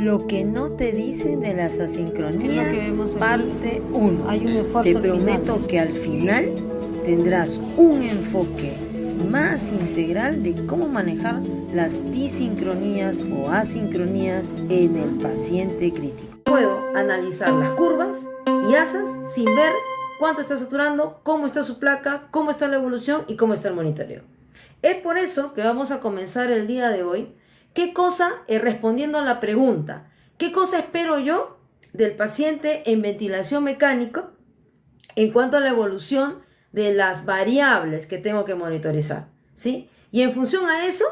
Lo que no te dicen de las asincronías, parte 1. Hay un esfuerzo Te al prometo final. que al final tendrás un enfoque más integral de cómo manejar las disincronías o asincronías en el paciente crítico. Puedo analizar las curvas y asas sin ver cuánto está saturando, cómo está su placa, cómo está la evolución y cómo está el monitoreo. Es por eso que vamos a comenzar el día de hoy. ¿Qué cosa, respondiendo a la pregunta, qué cosa espero yo del paciente en ventilación mecánica en cuanto a la evolución de las variables que tengo que monitorizar? ¿Sí? Y en función a eso,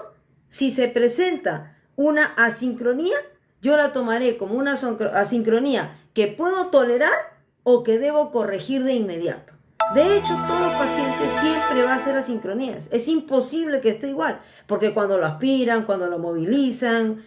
si se presenta una asincronía, yo la tomaré como una asincronía que puedo tolerar o que debo corregir de inmediato. De hecho, todo paciente siempre va a hacer asincronías. Es imposible que esté igual, porque cuando lo aspiran, cuando lo movilizan,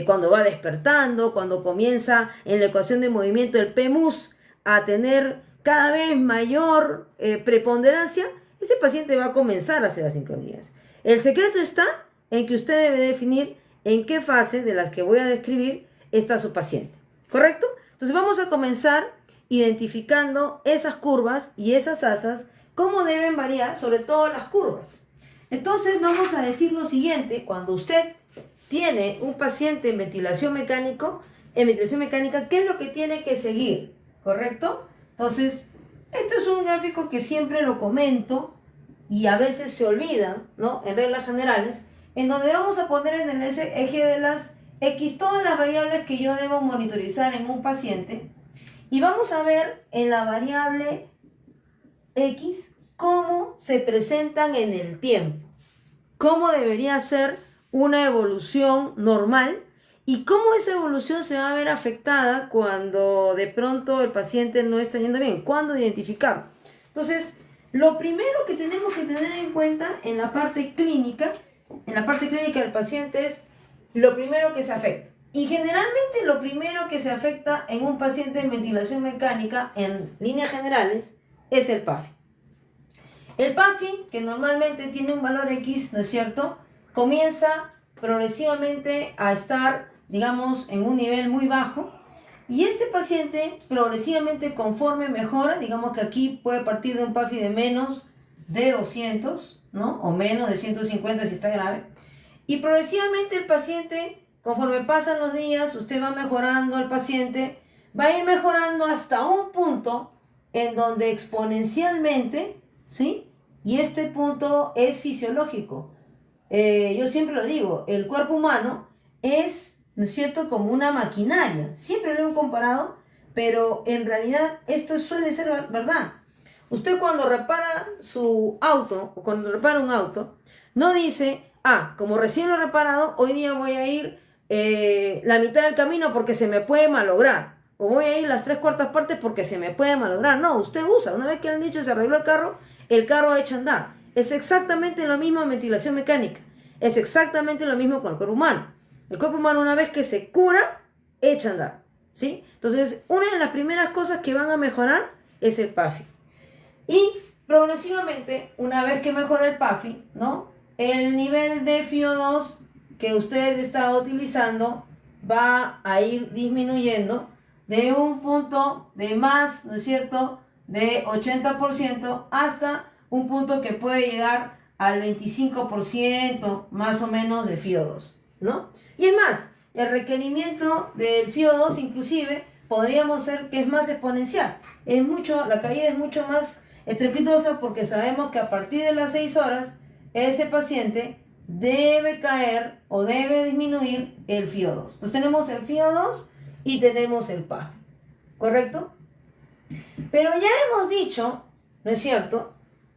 cuando va despertando, cuando comienza en la ecuación de movimiento el PMUS a tener cada vez mayor preponderancia, ese paciente va a comenzar a hacer asincronías. El secreto está en que usted debe definir en qué fase de las que voy a describir está su paciente. ¿Correcto? Entonces vamos a comenzar identificando esas curvas y esas asas, cómo deben variar, sobre todo las curvas. Entonces vamos a decir lo siguiente: cuando usted tiene un paciente en ventilación mecánica, ¿qué es lo que tiene que seguir? ¿Correcto? Entonces, esto es un gráfico que siempre lo comento y a veces se olvida, ¿no? En reglas generales, en donde vamos a poner en el eje de las X todas las variables que yo debo monitorizar en un paciente. Y vamos a ver en la variable X cómo se presentan en el tiempo, cómo debería ser una evolución normal y cómo esa evolución se va a ver afectada cuando de pronto el paciente no está yendo bien, cuándo identificarlo. Entonces, lo primero que tenemos que tener en cuenta en la parte clínica del paciente es lo primero que se afecta. Y generalmente lo primero que se afecta en un paciente en ventilación mecánica, en líneas generales, es el PAFI. El PAFI, que normalmente tiene un valor X, ¿no es cierto?, comienza progresivamente a estar, digamos, en un nivel muy bajo. Y este paciente progresivamente, conforme mejora, digamos que aquí puede partir de un PAFI de menos de 200, ¿no?, o menos de 150 si está grave. Y progresivamente el paciente, conforme pasan los días, usted va mejorando al paciente, va a ir mejorando hasta un punto en donde exponencialmente, ¿sí? Y este punto es fisiológico. Yo siempre lo digo, el cuerpo humano es, ¿no es cierto?, como una maquinaria. Siempre lo he comparado, pero en realidad esto suele ser verdad. Usted cuando repara su auto, o cuando repara un auto, no dice: como recién lo he reparado, hoy día voy a ir la mitad del camino porque se me puede malograr, o voy a ir las 3/4 partes porque se me puede malograr. No, usted usa, una vez que le han dicho que se arregló el carro echa a andar. Es exactamente lo mismo en ventilación mecánica, es exactamente lo mismo con el cuerpo humano. El cuerpo humano, una vez que se cura, echa a andar, ¿sí? Entonces, una de las primeras cosas que van a mejorar es el PAFI. Y progresivamente, una vez que mejora el PAFI, ¿no?, el nivel de FiO2 que usted está utilizando va a ir disminuyendo de un punto de más, ¿no es cierto?, de 80% hasta un punto que puede llegar al 25% más o menos de FiO2, ¿no? Y es más, el requerimiento del FiO2 inclusive podríamos ser que es más exponencial. La caída es mucho más estrepitosa porque sabemos que a partir de las 6 horas ese paciente debe caer o debe disminuir el FiO2. Entonces tenemos el FiO2 y tenemos el PAFI, ¿correcto? Pero ya hemos dicho, ¿no es cierto?,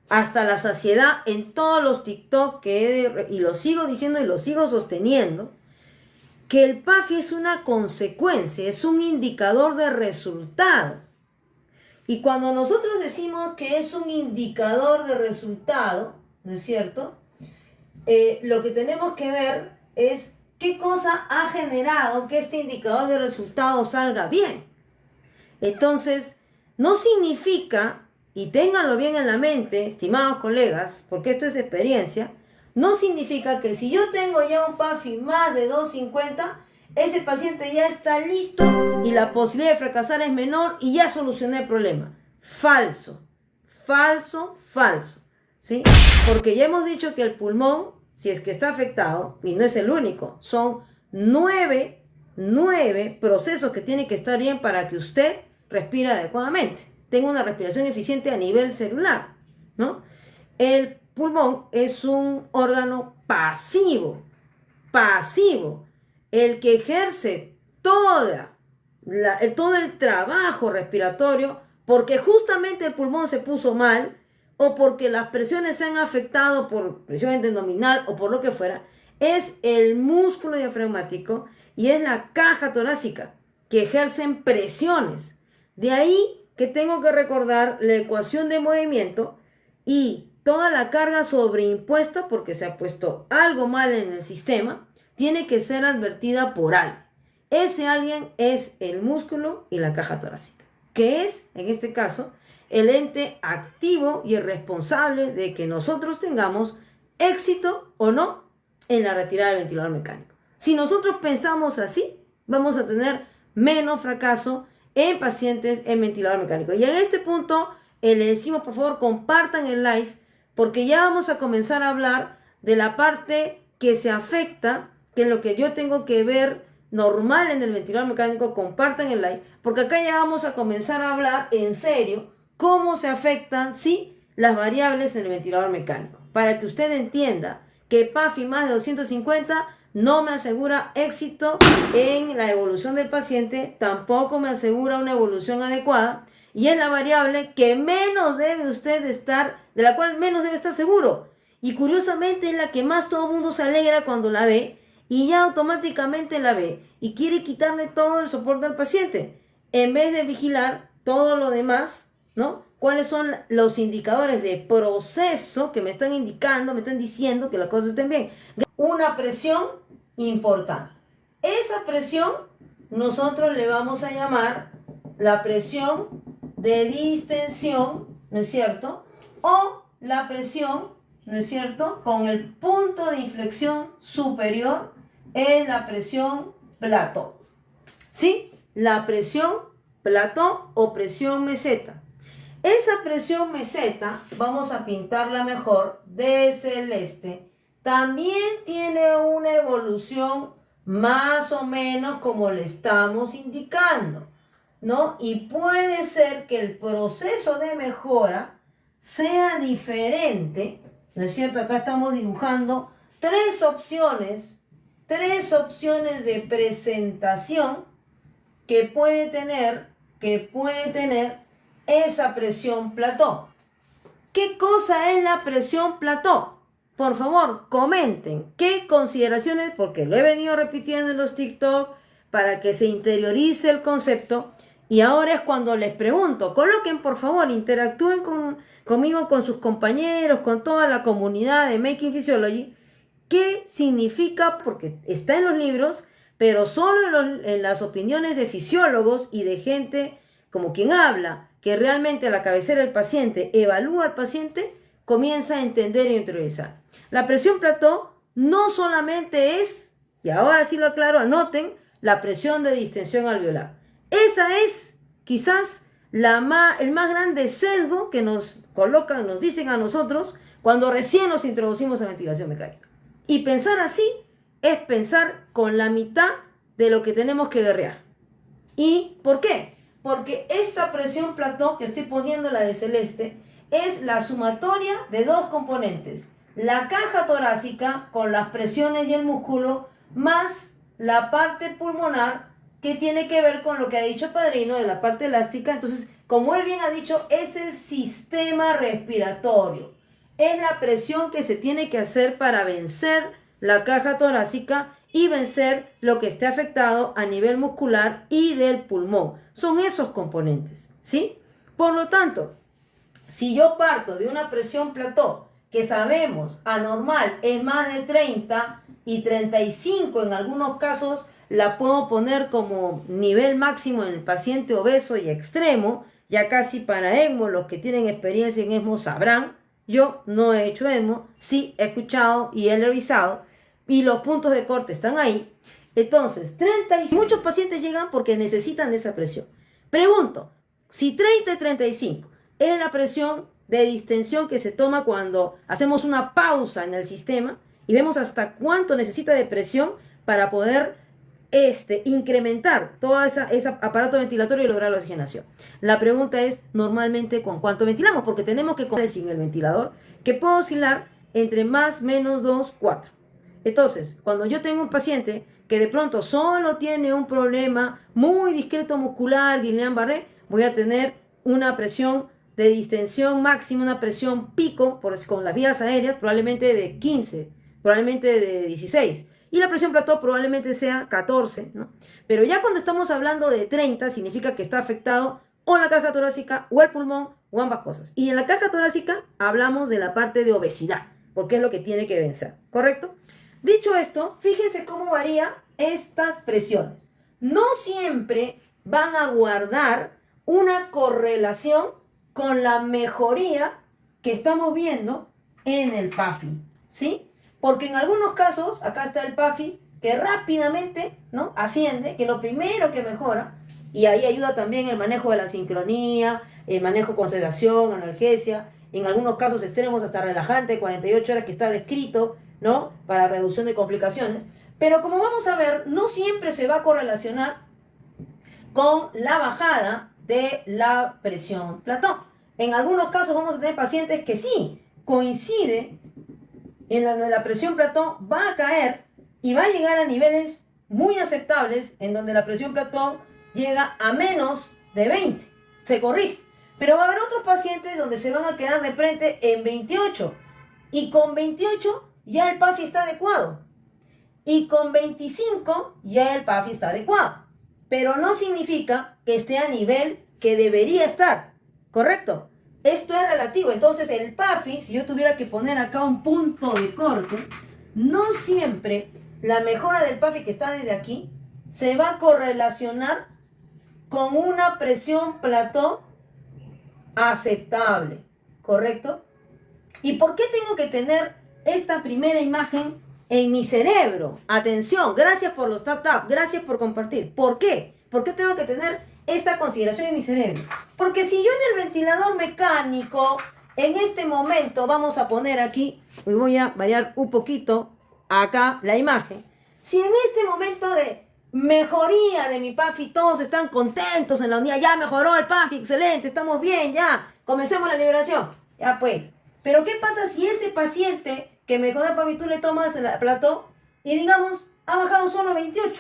hasta la saciedad en todos los TikTok y lo sigo diciendo y lo sigo sosteniendo, que el PAFI es una consecuencia, es un indicador de resultado. Y cuando nosotros decimos que es un indicador de resultado, ¿no es cierto?, lo que tenemos que ver es qué cosa ha generado que este indicador de resultado salga bien. Entonces, no significa, y ténganlo bien en la mente, estimados colegas, porque esto es experiencia, no significa que si yo tengo ya un PAFI más de 250, ese paciente ya está listo y la posibilidad de fracasar es menor y ya solucioné el problema. Falso, falso, falso, ¿sí? Porque ya hemos dicho que el pulmón, si es que está afectado, y no es el único, son nueve procesos que tienen que estar bien para que usted respire adecuadamente, tenga una respiración eficiente a nivel celular, ¿no? El pulmón es un órgano pasivo, el que ejerce todo el trabajo respiratorio porque justamente el pulmón se puso mal o porque las presiones se han afectado por presión abdominal o por lo que fuera, es el músculo diafragmático y es la caja torácica que ejercen presiones. De ahí que tengo que recordar la ecuación de movimiento y toda la carga sobreimpuesta porque se ha puesto algo mal en el sistema, tiene que ser advertida por alguien. Ese alguien es el músculo y la caja torácica, que es, en este caso, el ente activo y el responsable de que nosotros tengamos éxito o no en la retirada del ventilador mecánico. Si nosotros pensamos así, vamos a tener menos fracaso en pacientes en ventilador mecánico. Y en este punto, le decimos, por favor, compartan el live, porque ya vamos a comenzar a hablar de la parte que se afecta, que es lo que yo tengo que ver normal en el ventilador mecánico. Compartan el live, porque acá ya vamos a comenzar a hablar en serio cómo se afectan, sí, las variables en el ventilador mecánico, para que usted entienda que PAFI más de 250 no me asegura éxito en la evolución del paciente, tampoco me asegura una evolución adecuada, y es la variable que menos debe usted estar, de la cual menos debe estar seguro. Y curiosamente es la que más todo el mundo se alegra cuando la ve, y ya automáticamente la ve, y quiere quitarle todo el soporte al paciente, en vez de vigilar todo lo demás, ¿no? ¿Cuáles son los indicadores de proceso que me están indicando, me están diciendo que las cosas estén bien? Una presión importante. Esa presión nosotros le vamos a llamar la presión de distensión, ¿no es cierto? O la presión, ¿no es cierto?, con el punto de inflexión superior es la presión plató. ¿Sí? La presión plató o presión meseta. Esa presión meseta, vamos a pintarla mejor de celeste, también tiene una evolución más o menos como le estamos indicando, ¿no? Y puede ser que el proceso de mejora sea diferente, ¿no es cierto? Acá estamos dibujando tres opciones de presentación que puede tener esa presión plató. ¿Qué cosa es la presión plató? Por favor, comenten qué consideraciones, porque lo he venido repitiendo en los TikTok para que se interiorice el concepto. Y ahora es cuando les pregunto, coloquen por favor, interactúen conmigo, con sus compañeros, con toda la comunidad de Making Physiology. ¿Qué significa? Porque está en los libros, pero solo en las opiniones de fisiólogos y de gente como quien habla, que realmente a la cabecera del paciente evalúa al paciente, comienza a entender y interiorizar. La presión plató no solamente es, y ahora sí lo aclaro, anoten, la presión de distensión alveolar. Esa es quizás el más grande sesgo que nos colocan, nos dicen a nosotros cuando recién nos introducimos a ventilación mecánica. Y pensar así es pensar con la mitad de lo que tenemos que guerrear. ¿Y por qué? Porque esta presión plató, que estoy poniendo la de celeste, es la sumatoria de dos componentes. La caja torácica con las presiones y el músculo, más la parte pulmonar que tiene que ver con lo que ha dicho Padrino de la parte elástica. Entonces, como él bien ha dicho, es el sistema respiratorio. Es la presión que se tiene que hacer para vencer la caja torácica y vencer lo que esté afectado a nivel muscular y del pulmón. Son esos componentes, ¿sí? Por lo tanto, si yo parto de una presión plató que sabemos anormal es más de 30 y 35 en algunos casos, la puedo poner como nivel máximo en el paciente obeso y extremo, ya casi para ECMO, los que tienen experiencia en ECMO sabrán. Yo no he hecho ECMO, sí he escuchado y he revisado, y los puntos de corte están ahí. Entonces, muchos pacientes llegan porque necesitan esa presión. Pregunto, si 30 y 35 es la presión de distensión que se toma cuando hacemos una pausa en el sistema y vemos hasta cuánto necesita de presión para poder incrementar todo ese aparato ventilatorio y lograr la oxigenación. La pregunta es, normalmente, ¿con cuánto ventilamos? Porque tenemos que contar sin el ventilador, que puede oscilar entre más, menos 2, 4. Entonces, cuando yo tengo un paciente que de pronto solo tiene un problema muy discreto muscular, Guillain-Barré, voy a tener una presión de distensión máxima, una presión pico, con las vías aéreas, probablemente de 15, probablemente de 16. Y la presión plató probablemente sea 14, ¿no? Pero ya cuando estamos hablando de 30, significa que está afectado o la caja torácica, o el pulmón, o ambas cosas. Y en la caja torácica hablamos de la parte de obesidad, porque es lo que tiene que vencer, ¿correcto? Dicho esto, fíjense cómo varían estas presiones. No siempre van a guardar una correlación con la mejoría que estamos viendo en el PAFI, ¿sí? Porque en algunos casos, acá está el PAFI, que rápidamente, ¿no?, asciende, que lo primero que mejora, y ahí ayuda también el manejo de la sincronía, el manejo con sedación, analgesia, en algunos casos extremos hasta relajante, 48 horas, que está descrito, ¿no?, para reducción de complicaciones. Pero como vamos a ver, no siempre se va a correlacionar con la bajada de la presión plató. En algunos casos vamos a tener pacientes que sí coincide en donde la presión plató va a caer y va a llegar a niveles muy aceptables, en donde la presión plató llega a menos de 20, se corrige. Pero va a haber otros pacientes donde se van a quedar de frente en 28, y con 28 ya el PAFI está adecuado, y con 25 ya el PAFI está adecuado, pero no significa que esté a nivel que debería estar, ¿correcto? Esto es relativo. Entonces el PAFI, si yo tuviera que poner acá un punto de corte, no siempre la mejora del PAFI que está desde aquí se va a correlacionar con una presión plató aceptable, ¿correcto? ¿Y por qué tengo que tener esta primera imagen en mi cerebro? Atención, gracias por los tap, gracias por compartir. ¿Por qué? ¿Por qué tengo que tener esta consideración en mi cerebro? Porque si yo en el ventilador mecánico, en este momento, vamos a poner aquí, y voy a variar un poquito acá la imagen, si en este momento de mejoría de mi PAFI todos están contentos en la unidad, ya mejoró el PAFI, excelente, estamos bien, ya, comencemos la liberación, ya pues. Pero ¿qué pasa si ese paciente que mejora el PAFI, tú le tomas el plató y digamos, ha bajado solo 28,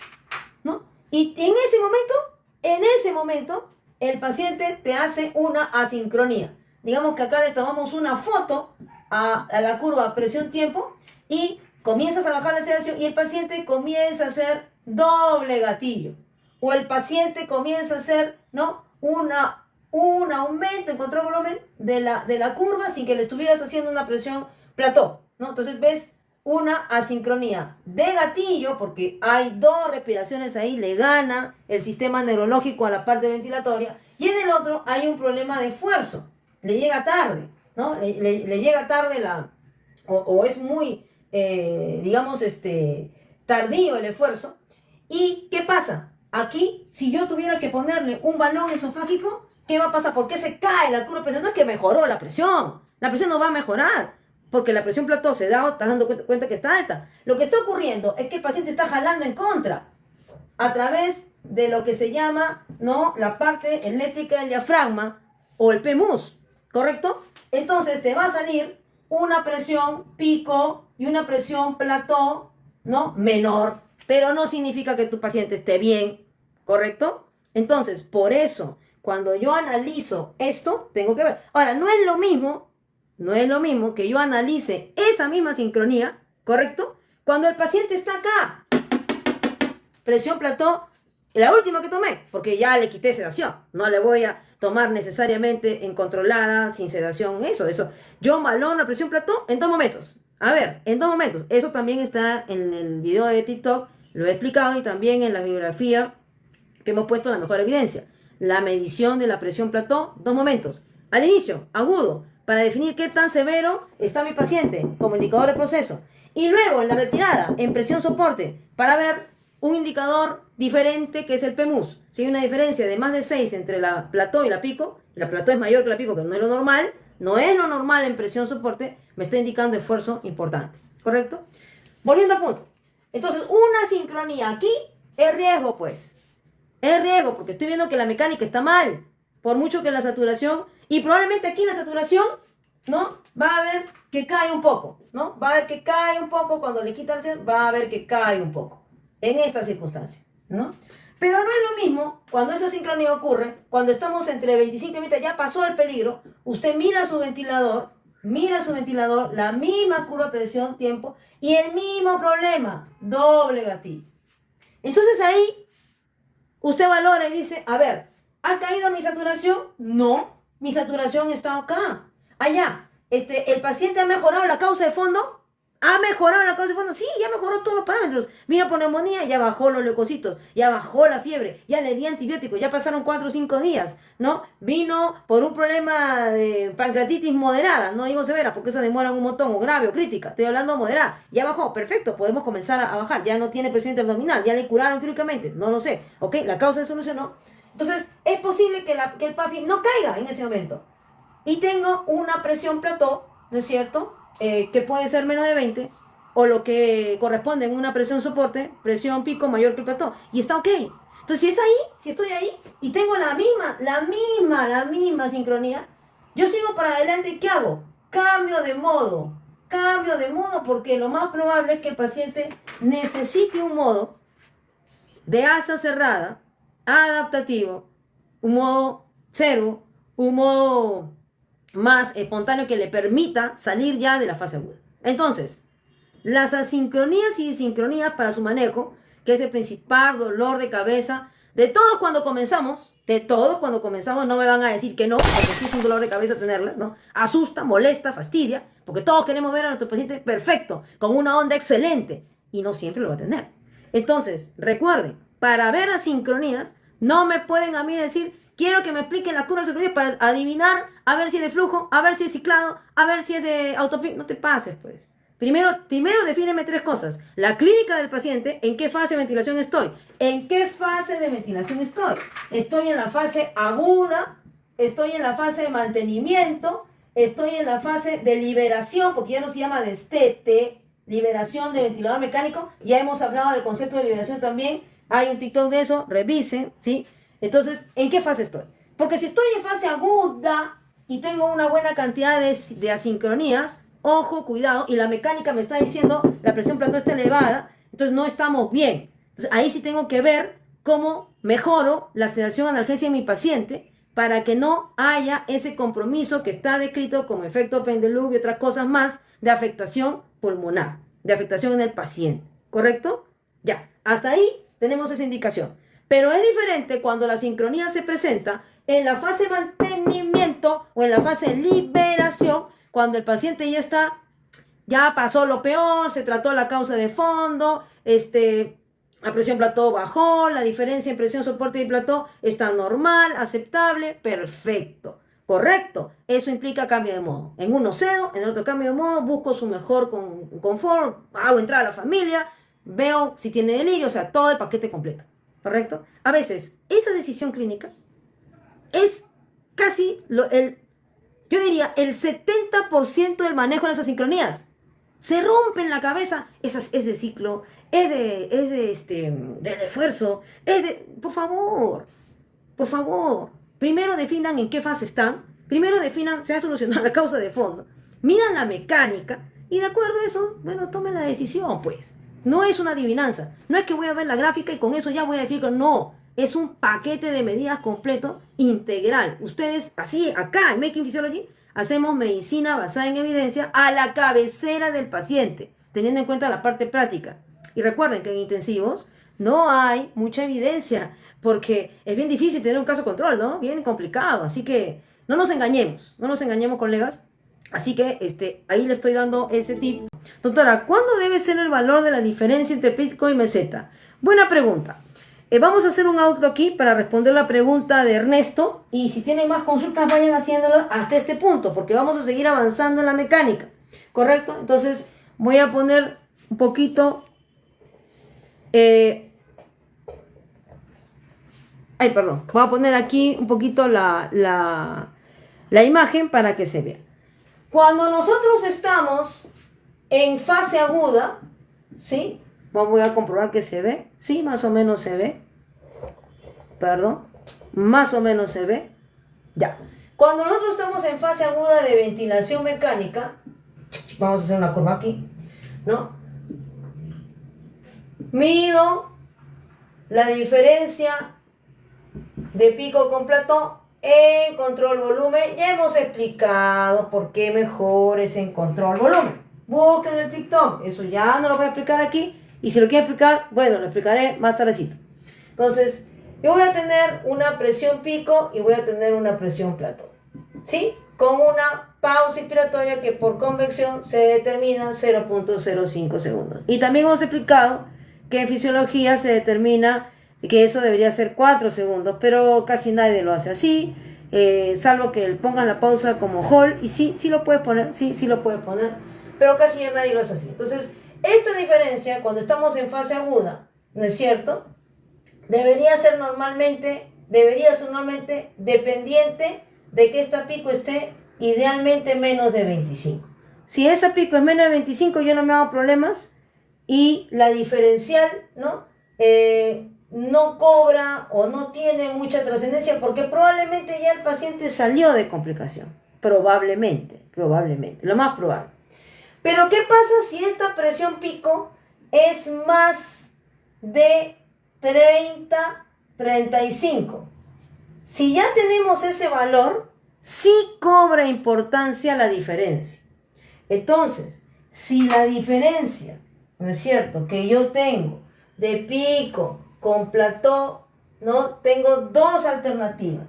¿no? Y en ese momento, el paciente te hace una asincronía. Digamos que acá le tomamos una foto a la curva presión-tiempo y comienzas a bajar la sedación y el paciente comienza a hacer doble gatillo. O el paciente comienza a hacer, ¿no?, un aumento en control volumen de la curva sin que le estuvieras haciendo una presión plató, ¿no? Entonces ves una asincronía de gatillo, porque hay dos respiraciones ahí, le gana el sistema neurológico a la parte ventilatoria, y en el otro hay un problema de esfuerzo, le llega tarde, ¿no? Le llega tarde o es muy, digamos, tardío el esfuerzo. ¿Y qué pasa? Aquí, si yo tuviera que ponerle un balón esofágico, ¿qué va a pasar? ¿Por qué se cae la curva de presión? No es que mejoró la presión no va a mejorar, porque la presión plató se da, estás dando cuenta que está alta. Lo que está ocurriendo es que el paciente está jalando en contra, a través de lo que se llama, ¿no?, la parte eléctrica del diafragma, o el PEMUS, ¿correcto? Entonces te va a salir una presión pico y una presión plató, ¿no?, menor, pero no significa que tu paciente esté bien, ¿correcto? Entonces, por eso, cuando yo analizo esto, tengo que ver. Ahora, no es lo mismo que yo analice esa misma sincronía, ¿correcto?, cuando el paciente está acá. Presión plató, la última que tomé, porque ya le quité sedación. No le voy a tomar necesariamente en controlada, sin sedación, eso. Yo malón la presión plató en 2 momentos. A ver, en 2 momentos. Eso también está en el video de TikTok, lo he explicado, y también en la bibliografía que hemos puesto la mejor evidencia. La medición de la presión plató, 2 momentos. Al inicio, agudo, para definir qué tan severo está mi paciente como indicador de proceso. Y luego en la retirada, en presión soporte, para ver un indicador diferente que es el PEMUS. Si hay una diferencia de más de 6 entre la plató y la pico, y la plató es mayor que la pico, que no es lo normal, no es lo normal en presión soporte, me está indicando esfuerzo importante, ¿correcto? Volviendo al punto. Entonces, una sincronía aquí es riesgo, pues. Es riesgo, porque estoy viendo que la mecánica está mal, por mucho que la saturación, y probablemente aquí la saturación, ¿no? Va a ver que cae un poco, ¿no? Va a ver que cae un poco, cuando le quitan, va a ver que cae un poco, en esta circunstancia, ¿no? Pero no es lo mismo cuando esa sincronía ocurre, cuando estamos entre 25 y 20, ya pasó el peligro, usted mira su ventilador, la misma curva de presión, tiempo, y el mismo problema, doble gatillo. Entonces ahí, usted valora y dice, a ver, ¿ha caído mi saturación? No, mi saturación está acá. Allá, ¿el paciente ha mejorado la causa de fondo? ¿Ha mejorado la causa de fondo? Sí, ya mejoró todos los parámetros. Vino por neumonía, ya bajó los leucocitos, ya bajó la fiebre, ya le di antibiótico, ya pasaron 4 o 5 días, ¿no? Vino por un problema de pancreatitis moderada, no digo severa, porque esa demora un montón, o grave o crítica. Estoy hablando moderada. Ya bajó, perfecto, podemos comenzar a bajar. Ya no tiene presión interabdominal, ya le curaron quirúrgicamente, no lo sé. ¿Ok? La causa se solucionó. Entonces, es posible que el PAFI no caiga en ese momento. Y tengo una presión plató, ¿no es cierto?, que puede ser menos de 20, o lo que corresponde en una presión soporte, presión pico mayor que el plató, y está ok. Entonces, si es ahí, si estoy ahí, y tengo la misma sincronía, yo sigo para adelante, ¿y qué hago? Cambio de modo, porque lo más probable es que el paciente necesite un modo de asa cerrada, adaptativo, un modo cero, un modo más espontáneo que le permita salir ya de la fase aguda. Entonces, las asincronías y disincronías para su manejo, que es el principal dolor de cabeza de todos cuando comenzamos, no me van a decir que no, porque sí es un dolor de cabeza tenerlas, ¿no? Asusta, molesta, fastidia, porque todos queremos ver a nuestro paciente perfecto, con una onda excelente, y no siempre lo va a tener. Entonces, recuerden, para ver asincronías, no me pueden a mí decir, quiero que me expliquen la curva de sincronía para adivinar, a ver si es de flujo, a ver si es ciclado, a ver si es de autopic. No te pases, pues. Primero defíneme 3 cosas. La clínica del paciente, ¿en qué fase de ventilación estoy? ¿En qué fase de ventilación estoy? Estoy en la fase aguda, estoy en la fase de mantenimiento, estoy en la fase de liberación, porque ya no se llama destete, liberación de ventilador mecánico. Ya hemos hablado del concepto de liberación también. Hay un TikTok de eso, revisen, ¿sí? Entonces, ¿en qué fase estoy? Porque si estoy en fase aguda y tengo una buena cantidad de asincronías, ojo, cuidado, y la mecánica me está diciendo la presión plató está elevada, entonces no estamos bien. Entonces ahí sí tengo que ver cómo mejoro la sedación analgesia en mi paciente para que no haya ese compromiso que está descrito como efecto Pendelub y otras cosas más de afectación pulmonar, de afectación en el paciente, ¿correcto? Ya, hasta ahí tenemos esa indicación. Pero es diferente cuando la sincronía se presenta en la fase de mantenimiento o en la fase de liberación, cuando el paciente ya pasó lo peor, se trató la causa de fondo, la presión plató bajó, la diferencia en presión soporte y plató está normal, aceptable, perfecto, correcto. Eso implica cambio de modo. En uno cedo, en el otro cambio de modo, busco su mejor confort, hago entrar a la familia, veo si tiene delirio, o sea, todo el paquete completo, ¿correcto? A veces, esa decisión clínica es casi yo diría, el 70% del manejo de las asincronías. Se rompe en la cabeza, es de ciclo, del esfuerzo, por favor, primero definan en qué fase están, primero definan, se ha solucionado la causa de fondo, miran la mecánica, y de acuerdo a eso, bueno, tomen la decisión, pues. No es una adivinanza, no es que voy a ver la gráfica y con eso ya voy a decir que no, es un paquete de medidas completo, integral. Ustedes, así, acá en Making Physiology, hacemos medicina basada en evidencia a la cabecera del paciente, teniendo en cuenta la parte práctica. Y recuerden que en intensivos no hay mucha evidencia, porque es bien difícil tener un caso control, ¿no? Bien complicado, así que no nos engañemos, colegas. Así que ahí le estoy dando ese tip. Doctora, ¿cuándo debe ser el valor de la diferencia entre pico y meseta? Buena pregunta. Vamos a hacer un auto aquí para responder la pregunta de Ernesto, y si tienen más consultas vayan haciéndolo hasta este punto, porque vamos a seguir avanzando en la mecánica, ¿correcto? Entonces voy a poner un poquito Ay, perdón. Voy a poner aquí un poquito la imagen para que se vea. Cuando nosotros estamos en fase aguda, ¿sí? Voy a comprobar que se ve. Sí, más o menos se ve. Perdón. Más o menos se ve. Ya. Cuando nosotros estamos en fase aguda de ventilación mecánica, vamos a hacer una curva aquí, ¿no? Mido la diferencia de pico con plató en control volumen. Ya hemos explicado por qué mejor es en control volumen. Busquen el TikTok, eso ya no lo voy a explicar aquí. Y si lo quieren explicar, bueno, lo explicaré más tardecito. Entonces, yo voy a tener una presión pico y voy a tener una presión plató, ¿sí? Con una pausa inspiratoria que por convección se determina 0.05 segundos. Y también hemos explicado que en fisiología se determina que eso debería ser 4 segundos, pero casi nadie lo hace así, salvo que pongan la pausa como hold, y sí lo puedes poner, sí lo puedes poner, pero casi ya nadie lo hace así. Entonces, esta diferencia, cuando estamos en fase aguda, ¿no es cierto?, debería ser normalmente dependiente de que esta pico esté idealmente menos de 25. Si esa pico es menos de 25, yo no me hago problemas, y la diferencial, ¿no?, no cobra o no tiene mucha trascendencia porque probablemente ya el paciente salió de complicación. Probablemente, lo más probable. Pero ¿qué pasa si esta presión pico es más de 30, 35? Si ya tenemos ese valor, sí cobra importancia la diferencia. Entonces, si la diferencia, ¿no es cierto?, que yo tengo de pico con plató, ¿no?, tengo dos alternativas.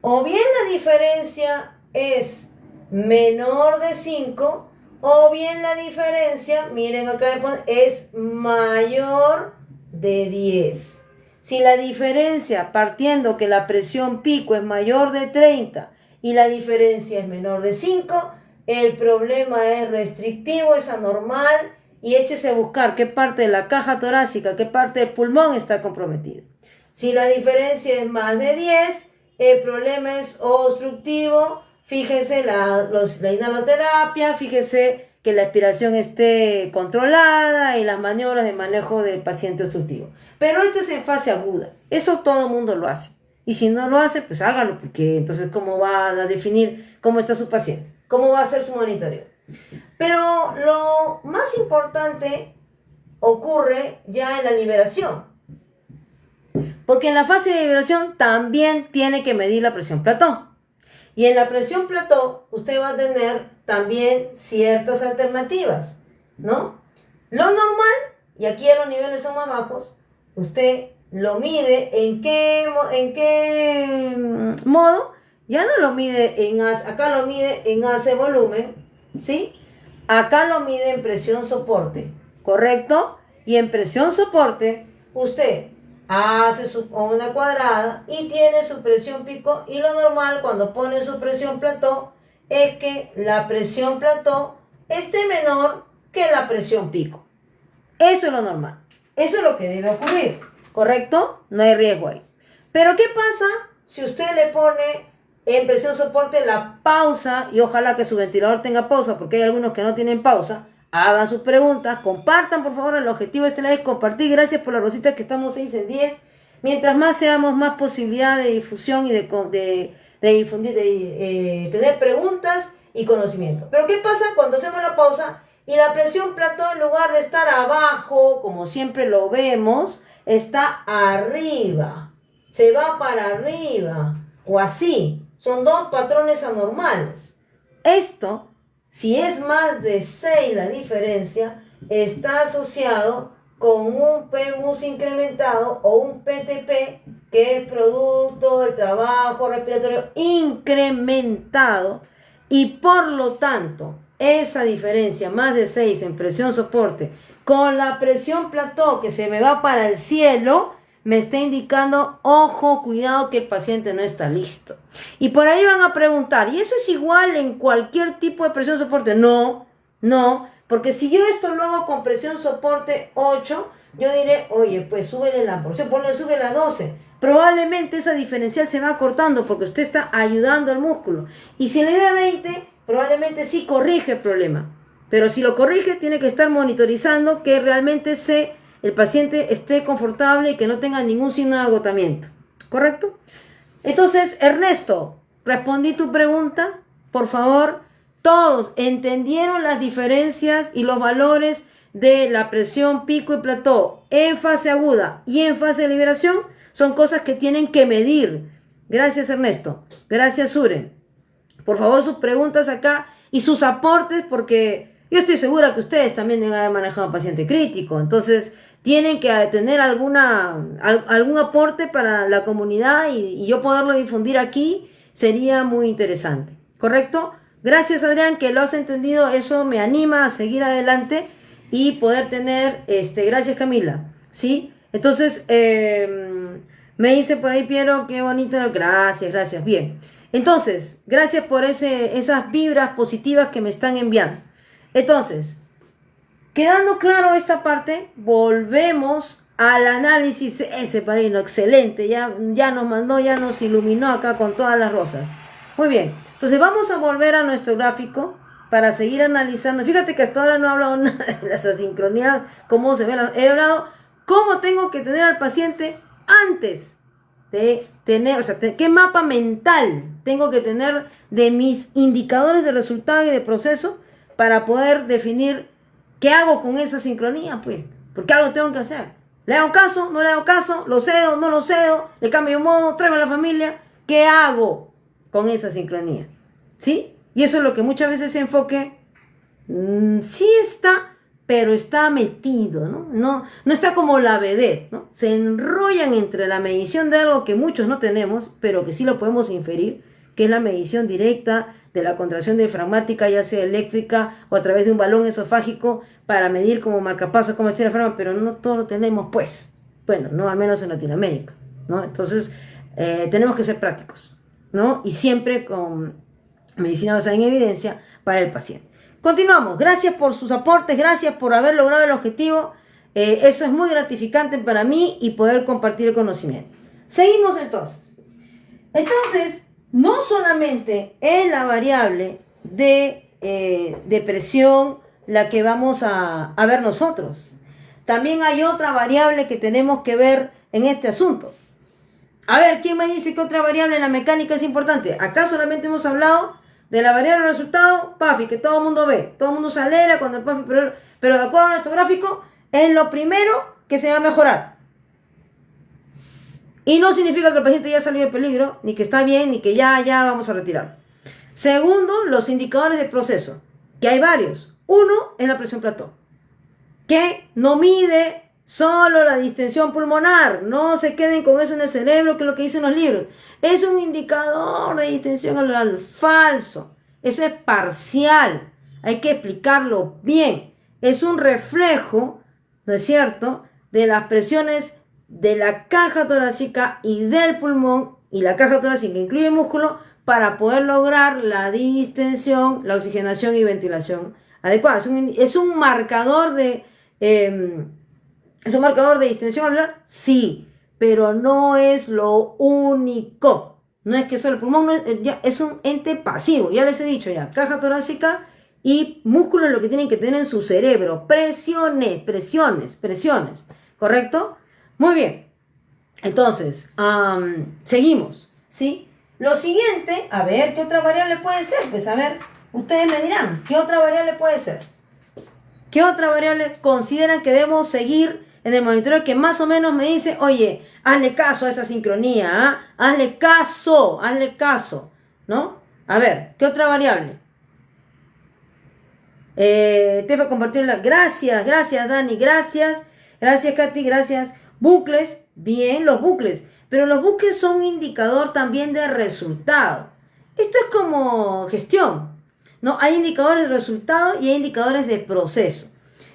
O bien la diferencia es menor de 5, o bien la diferencia, miren acá es mayor de 10. Si la diferencia, partiendo que la presión pico es mayor de 30 y la diferencia es menor de 5, el problema es restrictivo, es anormal, y échese a buscar qué parte de la caja torácica, qué parte del pulmón está comprometida. Si la diferencia es más de 10, el problema es obstructivo. Fíjese la inhaloterapia, fíjese que la expiración esté controlada y las maniobras de manejo del paciente obstructivo. Pero esto es en fase aguda. Eso todo el mundo lo hace. Y si no lo hace, pues hágalo, porque entonces ¿cómo va a definir cómo está su paciente? ¿Cómo va a ser su monitoreo? Pero lo más importante ocurre ya en la liberación. Porque en la fase de liberación también tiene que medir la presión plató. Y en la presión plató usted va a tener también ciertas alternativas, ¿no? Lo normal, y aquí los niveles son más bajos, usted lo mide en qué modo. Ya no lo mide en AC, acá lo mide en AC volumen, ¿sí? Acá lo mide en presión soporte, ¿correcto? Y en presión soporte usted hace su onda cuadrada y tiene su presión pico, y lo normal cuando pone su presión plató es que la presión plató esté menor que la presión pico. Eso es lo normal. Eso es lo que debe ocurrir, ¿correcto? No hay riesgo ahí. Pero ¿qué pasa si usted le pone en presión soporte la pausa? Y ojalá que su ventilador tenga pausa, porque hay algunos que no tienen pausa. Hagan sus preguntas, compartan por favor. El objetivo de este live es compartir. Gracias por la rosita, que estamos 6 en 10. Mientras más seamos, más posibilidad de difusión y de difundir, tener preguntas y conocimiento. Pero ¿qué pasa cuando hacemos la pausa y la presión plató, en lugar de estar abajo, como siempre lo vemos, está arriba? Se va para arriba o así. Son dos patrones anormales. Esto, si es más de 6 la diferencia, está asociado con un PMUS incrementado o un PTP, que es producto del trabajo respiratorio incrementado, y por lo tanto esa diferencia más de 6 en presión soporte con la presión plató que se me va para el cielo me está indicando, ojo, cuidado, que el paciente no está listo. Y por ahí van a preguntar, ¿y eso es igual en cualquier tipo de presión soporte? No, porque si yo esto lo hago con presión soporte 8, yo diré, oye, pues súbele la porción, sube la 12. probablemente esa diferencial se va cortando porque usted está ayudando al músculo. Y si le da 20, probablemente sí corrige el problema. Pero si lo corrige, tiene que estar monitorizando que realmente el paciente esté confortable y que no tenga ningún signo de agotamiento. ¿Correcto? Entonces, Ernesto, respondí tu pregunta. Por favor, todos entendieron las diferencias y los valores de la presión pico y plató en fase aguda y en fase de liberación. Son cosas que tienen que medir. Gracias, Ernesto. Gracias, Suren. Por favor, sus preguntas acá y sus aportes, porque yo estoy segura que ustedes también deben haber manejado un paciente crítico. Entonces, tienen que tener algún aporte para la comunidad y yo poderlo difundir aquí sería muy interesante. ¿Correcto? Gracias, Adrián, que lo has entendido. Eso me anima a seguir adelante y poder tener, gracias, Camila. ¿Sí? Entonces, me dice por ahí, Piero, qué bonito. Gracias. Bien. Entonces, gracias por esas vibras positivas que me están enviando. Entonces, quedando claro esta parte, volvemos al análisis. Ese padrino, excelente. Ya nos mandó, ya nos iluminó acá con todas las rosas. Muy bien. Entonces, vamos a volver a nuestro gráfico para seguir analizando. Fíjate que hasta ahora no he hablado nada de las asincronías, cómo se ven. He hablado cómo tengo que tener al paciente antes de tener, o sea, qué mapa mental tengo que tener de mis indicadores de resultado y de proceso para poder definir qué hago con esa sincronía, pues, porque algo tengo que hacer. ¿Le hago caso? ¿No le hago caso? ¿Lo cedo? ¿No lo cedo? ¿Le cambio de modo? ¿Traigo a la familia? ¿Qué hago con esa sincronía? ¿Sí? Y eso es lo que muchas veces ese enfoque sí está, pero está metido, ¿no? No está como la vedette, ¿no? Se enrollan entre la medición de algo que muchos no tenemos, pero que sí lo podemos inferir, que es la medición directa de la contracción diafragmática, ya sea eléctrica o a través de un balón esofágico, para medir como marcapasos, como está el diafragma, pero no todo lo tenemos, pues. Bueno, no al menos en Latinoamérica, ¿no? Entonces, tenemos que ser prácticos, ¿no? Y siempre con medicina basada en evidencia para el paciente. Continuamos. Gracias por sus aportes, gracias por haber logrado el objetivo. Eso es muy gratificante para mí y poder compartir el conocimiento. Seguimos entonces. Entonces, no solamente es la variable de presión la que vamos a ver nosotros. También hay otra variable que tenemos que ver en este asunto. A ver, ¿quién me dice que otra variable en la mecánica es importante? Acá solamente hemos hablado de la variable de resultado, PAFI, que todo el mundo ve. Todo el mundo se alegra cuando el PAFI, pero de acuerdo a nuestro gráfico, es lo primero que se va a mejorar. Y no significa que el paciente ya salió de peligro, ni que está bien, ni que ya vamos a retirar. Segundo, los indicadores de proceso, que hay varios. Uno es la presión plató, que no mide solo la distensión pulmonar. No se queden con eso en el cerebro, que es lo que dicen los libros. Es un indicador de distensión alveolar falso. Eso es parcial. Hay que explicarlo bien. Es un reflejo, ¿no es cierto?, de las presiones de la caja torácica y del pulmón, y la caja torácica incluye músculo, para poder lograr la distensión, la oxigenación y ventilación adecuada. Es un marcador de distensión alveolar, sí, pero no es lo único. No es que solo el pulmón, es un ente pasivo. Ya les he dicho ya, caja torácica y músculo es lo que tienen que tener en su cerebro. Presiones. ¿Correcto? Muy bien. Entonces, seguimos, ¿sí? Lo siguiente, a ver, ¿qué otra variable puede ser? Pues a ver, ustedes me dirán, ¿qué otra variable puede ser? ¿Qué otra variable consideran que debemos seguir en el monitoreo que más o menos me dice, oye, hazle caso a esa sincronía, ¿eh? Hazle caso, ¿no? A ver, ¿qué otra variable? Te voy a compartirla. Gracias, Dani, gracias, Katy, gracias. Bucles, bien, los bucles, pero los bucles son un indicador también de resultado. Esto es como gestión, ¿no? Hay indicadores de resultado y hay indicadores de proceso.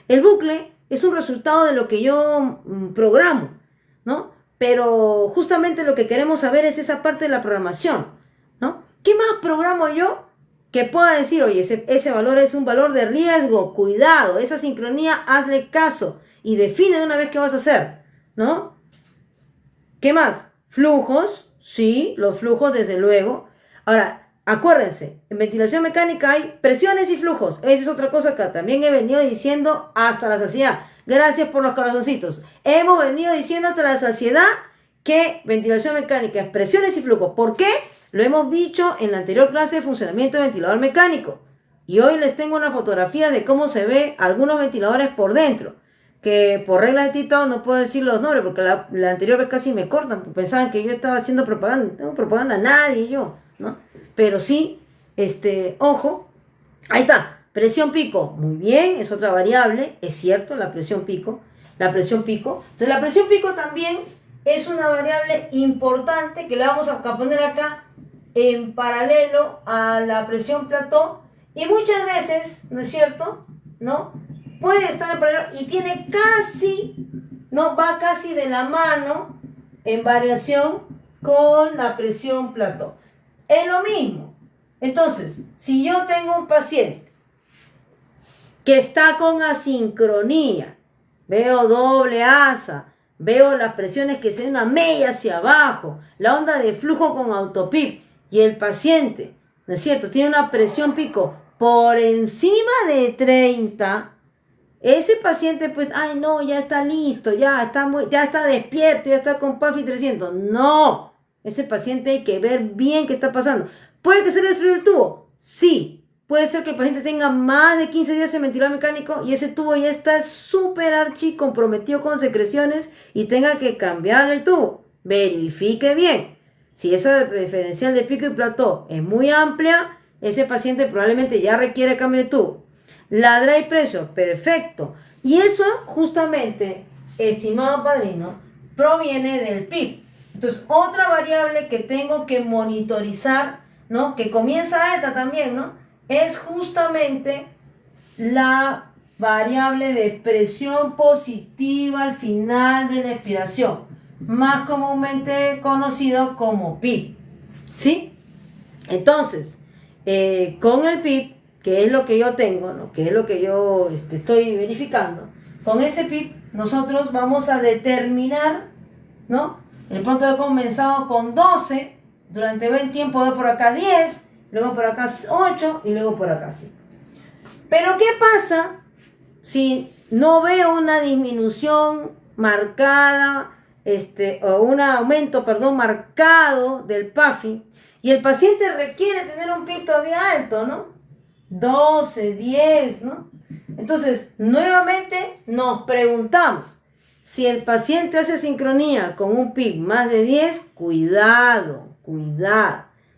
El bucle es un resultado de lo que yo programo, ¿no? Pero justamente lo que queremos saber es esa parte de la programación, ¿no? ¿Qué más programo yo que pueda decir, oye, ese valor es un valor de riesgo, cuidado, esa sincronía, hazle caso y define de una vez qué vas a hacer, ¿no? ¿Qué más? Flujos, sí, los flujos desde luego. Ahora, acuérdense, en ventilación mecánica hay presiones y flujos. Esa es otra cosa que también he venido diciendo hasta la saciedad. Gracias por los corazoncitos. Hemos venido diciendo hasta la saciedad que ventilación mecánica es presiones y flujos. ¿Por qué? Lo hemos dicho en la anterior clase de funcionamiento de ventilador mecánico. Y hoy les tengo una fotografía de cómo se ve algunos ventiladores por dentro. Que por reglas de TikTok no puedo decir los nombres porque la anterior vez casi me cortan. Pensaban que yo estaba haciendo propaganda. No tengo propaganda a nadie yo, ¿no? Pero sí, ojo, ahí está, presión pico, muy bien, es otra variable, es cierto, la presión pico. Entonces la presión pico también es una variable importante que le vamos a poner acá en paralelo a la presión plató y muchas veces, ¿no es cierto? ¿No? Puede estar en paralelo y tiene casi, ¿no? Va casi de la mano en variación con la presión plató. Es lo mismo. Entonces, si yo tengo un paciente que está con asincronía, veo doble asa, veo las presiones que se ven una media hacia abajo, la onda de flujo con autopip, y el paciente, ¿no es cierto?, tiene una presión pico por encima de 30, ese paciente, pues, ay no, ya está listo, ya está despierto, ya está con PAFI 300. No, ese paciente hay que ver bien qué está pasando. ¿Puede que se le destruya el tubo? Sí. Puede ser que el paciente tenga más de 15 días en ventilador mecánico y ese tubo ya está súper archi comprometido con secreciones y tenga que cambiar el tubo. Verifique bien. Si esa diferencial de pico y plató es muy amplia, ese paciente probablemente ya requiere cambio de tubo. La dry pressure, perfecto. Y eso justamente, estimado padrino, proviene del PIP. Entonces, otra variable que tengo que monitorizar, ¿no? Que comienza alta también, ¿no? Es justamente la variable de presión positiva al final de la expiración, más comúnmente conocido como PIP, ¿sí? Entonces, con el PIP, que es lo que yo tengo, ¿no? Que es lo que yo estoy verificando, con ese PIP nosotros vamos a determinar, ¿no? El punto de comenzado con 12, durante buen tiempo voy por acá 10, luego por acá 8 y luego por acá 5. Pero ¿qué pasa si no veo una disminución marcada, o un aumento, perdón, marcado del PAFI y el paciente requiere tener un PIP todavía alto, ¿no? 12, 10, ¿no? Entonces, nuevamente nos preguntamos, si el paciente hace sincronía con un PIP más de 10, cuidado.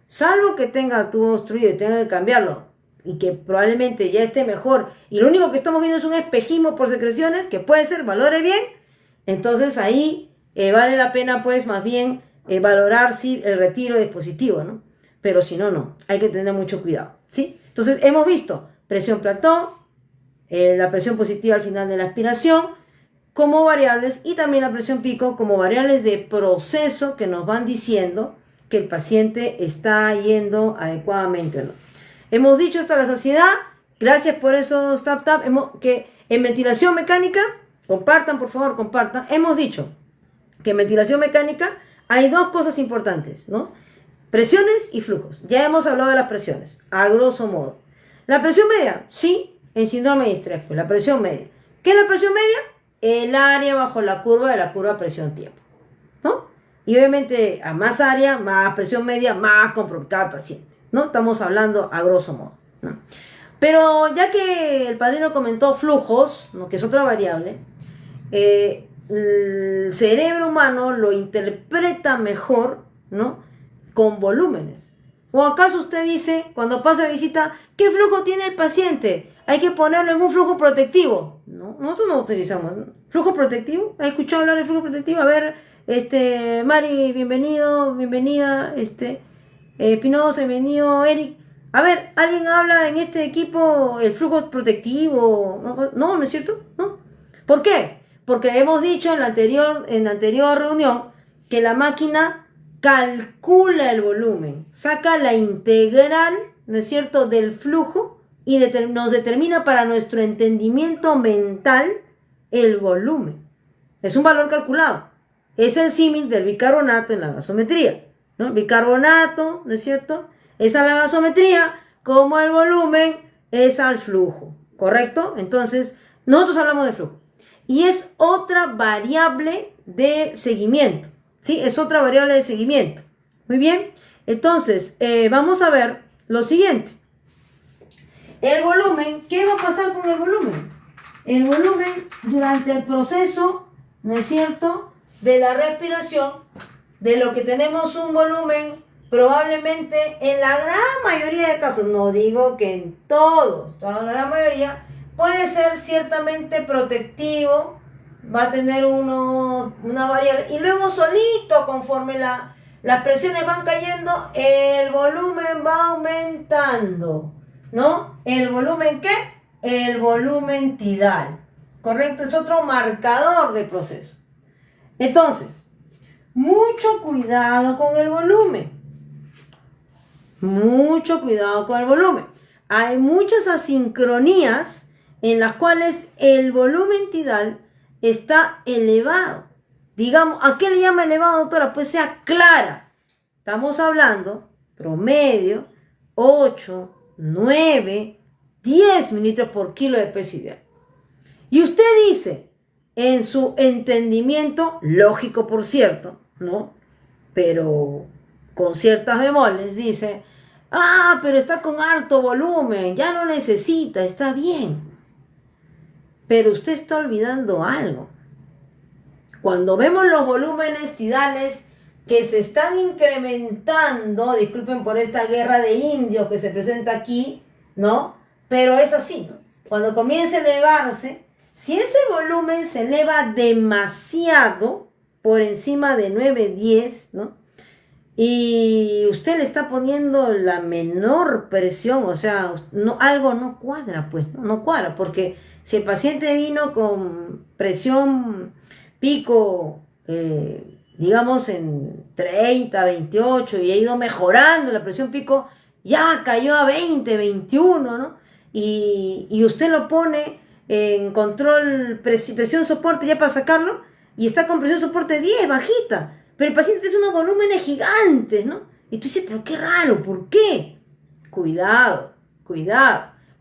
Salvo que tenga tubo obstruido y tenga que cambiarlo y que probablemente ya esté mejor y lo único que estamos viendo es un espejismo por secreciones, que puede ser, valore bien, entonces ahí vale la pena pues más bien valorar si el retiro es positivo, ¿no? Pero si no, no. Hay que tener mucho cuidado, ¿sí? Entonces hemos visto presión plató, la presión positiva al final de la aspiración como variables y también la presión pico como variables de proceso que nos van diciendo que el paciente está yendo adecuadamente, ¿no? Hemos dicho hasta la saciedad, gracias por esos tap, que en ventilación mecánica, compartan por favor, compartan, hemos dicho que en ventilación mecánica hay dos cosas importantes, ¿no? Presiones y flujos. Ya hemos hablado de las presiones, a grosso modo. La presión media, sí, en síndrome de estrés, pues la presión media. ¿Qué es la presión media? El área bajo la curva de la curva presión-tiempo, ¿no? Y obviamente a más área, más presión media, más comprometido al paciente, ¿no? Estamos hablando a grosso modo, ¿no? Pero ya que el padrino comentó flujos, ¿no? Que es otra variable, el cerebro humano lo interpreta mejor, ¿no? Con volúmenes. ¿O acaso usted dice, cuando pasa visita, qué flujo tiene el paciente? Hay que ponerlo en un flujo protectivo. No, nosotros no utilizamos, ¿no? ¿Flujo protectivo? ¿Has escuchado hablar de flujo protectivo? A ver, Mari, bienvenido, bienvenida, Espinosa, bienvenido, Eric. A ver, ¿alguien habla en este equipo el flujo protectivo? No, ¿no es cierto? ¿No? ¿Por qué? Porque hemos dicho en la anterior reunión que la máquina calcula el volumen, saca la integral, ¿no es cierto?, del flujo y nos determina para nuestro entendimiento mental el volumen. Es un valor calculado. es el símil del bicarbonato en la gasometría, ¿no? El bicarbonato, ¿no es cierto?, es a la gasometría como el volumen es al flujo, ¿correcto? Entonces, nosotros hablamos de flujo. Y es otra variable de seguimiento, ¿sí? Es otra variable de seguimiento. Muy bien. Entonces, vamos a ver lo siguiente. El volumen, ¿qué va a pasar con el volumen? El volumen durante el proceso, ¿no es cierto?, de la respiración, de lo que tenemos un volumen, probablemente en la gran mayoría de casos, no digo que en todos, pero en la gran mayoría, puede ser ciertamente protectivo, va a tener una variable, y luego solito, conforme las presiones van cayendo, el volumen va aumentando, ¿no? ¿El volumen qué? El volumen tidal, ¿correcto? Es otro marcador del proceso. Entonces, mucho cuidado con el volumen. Mucho cuidado con el volumen. Hay muchas asincronías en las cuales el volumen tidal está elevado. Digamos, ¿a qué le llama elevado, doctora? Pues sea clara. Estamos hablando promedio 8, 9, 10 mililitros por kilo de peso ideal. Y usted dice, en su entendimiento, lógico por cierto, ¿no?, pero con ciertas bemoles, dice, pero está con alto volumen, ya no necesita, está bien. Pero usted está olvidando algo. Cuando vemos los volúmenes tidales que se están incrementando, disculpen por esta guerra de indios que se presenta aquí, ¿no? Pero es así, ¿no? Cuando comienza a elevarse, si ese volumen se eleva demasiado, por encima de 9, 10, ¿no?, y usted le está poniendo la menor presión, o sea, algo no cuadra, pues, no cuadra, porque si el paciente vino con presión pico, digamos en 30, 28, y ha ido mejorando la presión pico, ya cayó a 20, 21, ¿no? Y usted lo pone en control presión soporte ya para sacarlo, y está con presión soporte 10, bajita. Pero el paciente tiene unos volúmenes gigantes, ¿no? Y tú dices, pero qué raro, ¿por qué? Cuidado,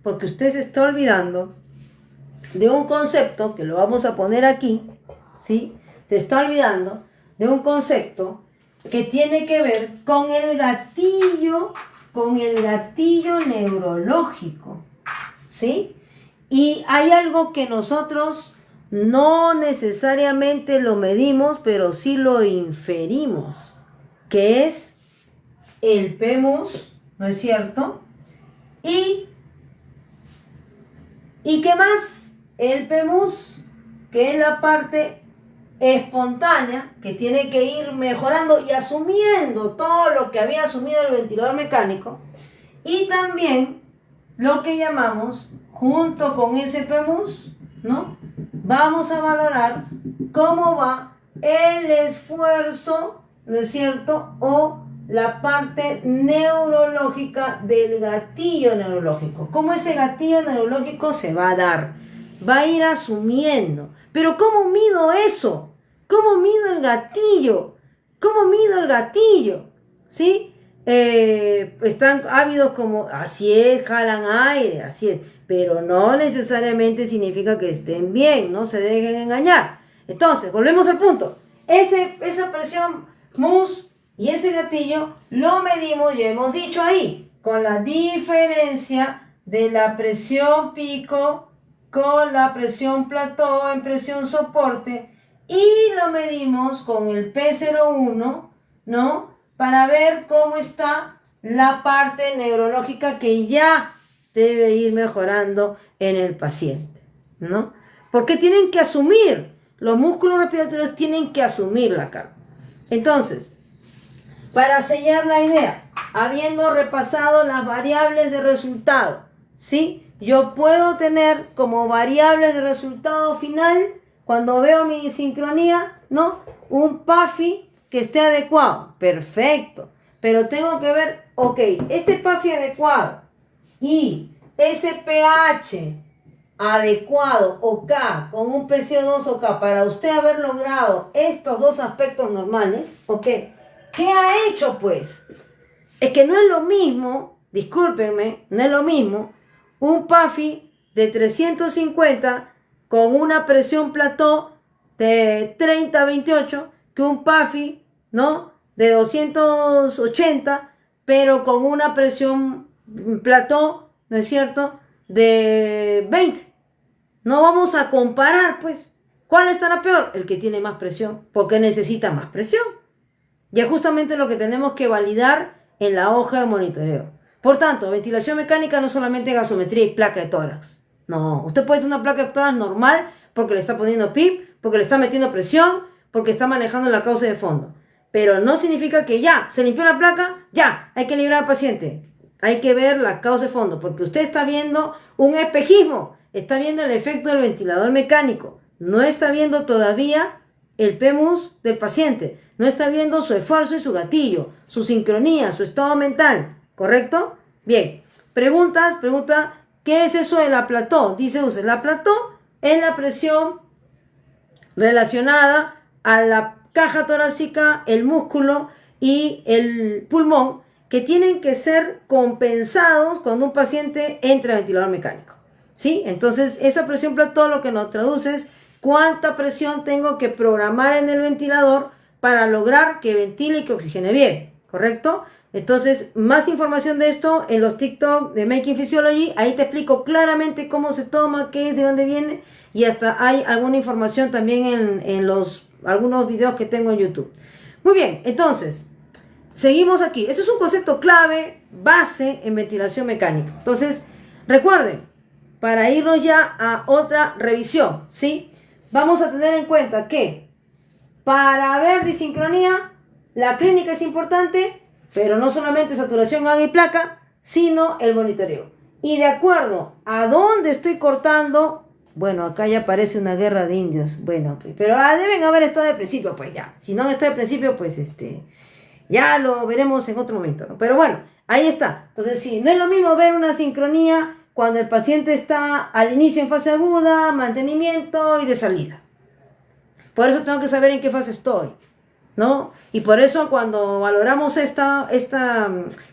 porque usted se está olvidando de un concepto, que lo vamos a poner aquí, ¿sí? Se está olvidando de un concepto que tiene que ver con el gatillo neurológico, ¿sí? Y hay algo que nosotros no necesariamente lo medimos, pero sí lo inferimos, que es el PMUS, ¿no es cierto? ¿Y qué más? El PMUS, que es la parte espontánea, que tiene que ir mejorando y asumiendo todo lo que había asumido el ventilador mecánico, y también lo que llamamos, junto con ese PMUS, ¿no?, vamos a valorar cómo va el esfuerzo, ¿no es cierto?, o la parte neurológica del gatillo neurológico. ¿Cómo ese gatillo neurológico se va a dar? Va a ir asumiendo. Pero ¿cómo mido eso? ¿Cómo mido el gatillo? ¿Cómo mido el gatillo? ¿Sí? Están ávidos como, así es, jalan aire, así es. Pero no necesariamente significa que estén bien, no se dejen engañar. Entonces, volvemos al punto. Esa presión MUS y ese gatillo lo medimos, ya hemos dicho ahí, con la diferencia de la presión pico con la presión plató en presión soporte, y lo medimos con el P01, ¿no?, para ver cómo está la parte neurológica que ya debe ir mejorando en el paciente, ¿no? Porque tienen que asumir, los músculos respiratorios tienen que asumir la carga. Entonces, para sellar la idea, habiendo repasado las variables de resultado, ¿sí?, yo puedo tener como variables de resultado final, cuando veo mi sincronía, ¿no?, un PAFI que esté adecuado, perfecto, pero tengo que ver, ok, este PAFI adecuado y ese pH adecuado OK con un PCO2 OK para usted haber logrado estos dos aspectos normales, ¿ok? ¿Qué ha hecho pues? Es que no es lo mismo, discúlpenme, no es lo mismo un PAFI de 350 con una presión plató de 30-28 que un PAFI, ¿no?, de 280, pero con una presión plató, ¿no es cierto?, de 20. No vamos a comparar, pues. ¿Cuál estará peor? El que tiene más presión, porque necesita más presión. Y es justamente lo que tenemos que validar en la hoja de monitoreo. Por tanto, ventilación mecánica no solamente gasometría y placa de tórax. No, usted puede tener una placa de tórax normal porque le está poniendo PIP, porque le está metiendo presión, porque está manejando la causa de fondo. Pero no significa que ya, se limpió la placa, ya, hay que librar al paciente. Hay que ver la causa de fondo, porque usted está viendo un espejismo, está viendo el efecto del ventilador mecánico, no está viendo todavía el PEMUS del paciente, no está viendo su esfuerzo y su gatillo, su sincronía, su estado mental, ¿correcto? Bien, pregunta, ¿qué es eso de la plató? Dice usted, la plató es la presión relacionada a la caja torácica, el músculo y el pulmón, que tienen que ser compensados cuando un paciente entra a ventilador mecánico, ¿sí? Entonces, esa presión plató lo que nos traduce es cuánta presión tengo que programar en el ventilador para lograr que ventile y que oxigene bien, ¿correcto? Entonces, más información de esto en los TikTok de Making Physiology, ahí te explico claramente cómo se toma, qué es, de dónde viene, y hasta hay alguna información también en algunos videos que tengo en YouTube. Muy bien, entonces, seguimos aquí. Eso es un concepto clave, base en ventilación mecánica. Entonces, recuerden, para irnos ya a otra revisión, ¿sí? Vamos a tener en cuenta que para ver disincronía, la clínica es importante, pero no solamente saturación, gas y placa, sino el monitoreo. Y de acuerdo a dónde estoy cortando, bueno, acá ya parece una guerra de indios, bueno, pero deben haber estado de principio, pues ya. Si no han estado de principio, pues ya lo veremos en otro momento, ¿no? Pero bueno, ahí está. Entonces, sí, no es lo mismo ver una sincronía cuando el paciente está al inicio en fase aguda, mantenimiento y de salida. Por eso tengo que saber en qué fase estoy, ¿no? Y por eso cuando valoramos esta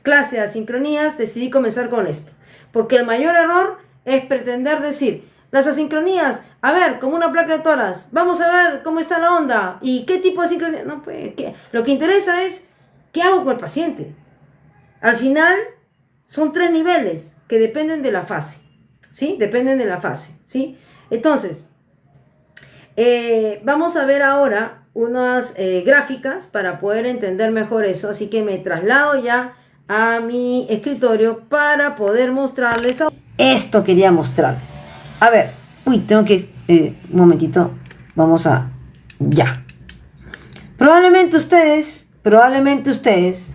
clase de asincronías, decidí comenzar con esto. Porque el mayor error es pretender decir, las asincronías, a ver, como una placa de tórax, vamos a ver cómo está la onda y qué tipo de asincronía. No, pues, lo que interesa es qué hago con el paciente. Al final, son 3 niveles que dependen de la fase, ¿sí? Dependen de la fase, ¿sí? Entonces, vamos a ver ahora unas gráficas para poder entender mejor eso. Así que me traslado ya a mi escritorio para poder mostrarles. Esto quería mostrarles. A ver, tengo que... un momentito, vamos a... Ya. Probablemente ustedes,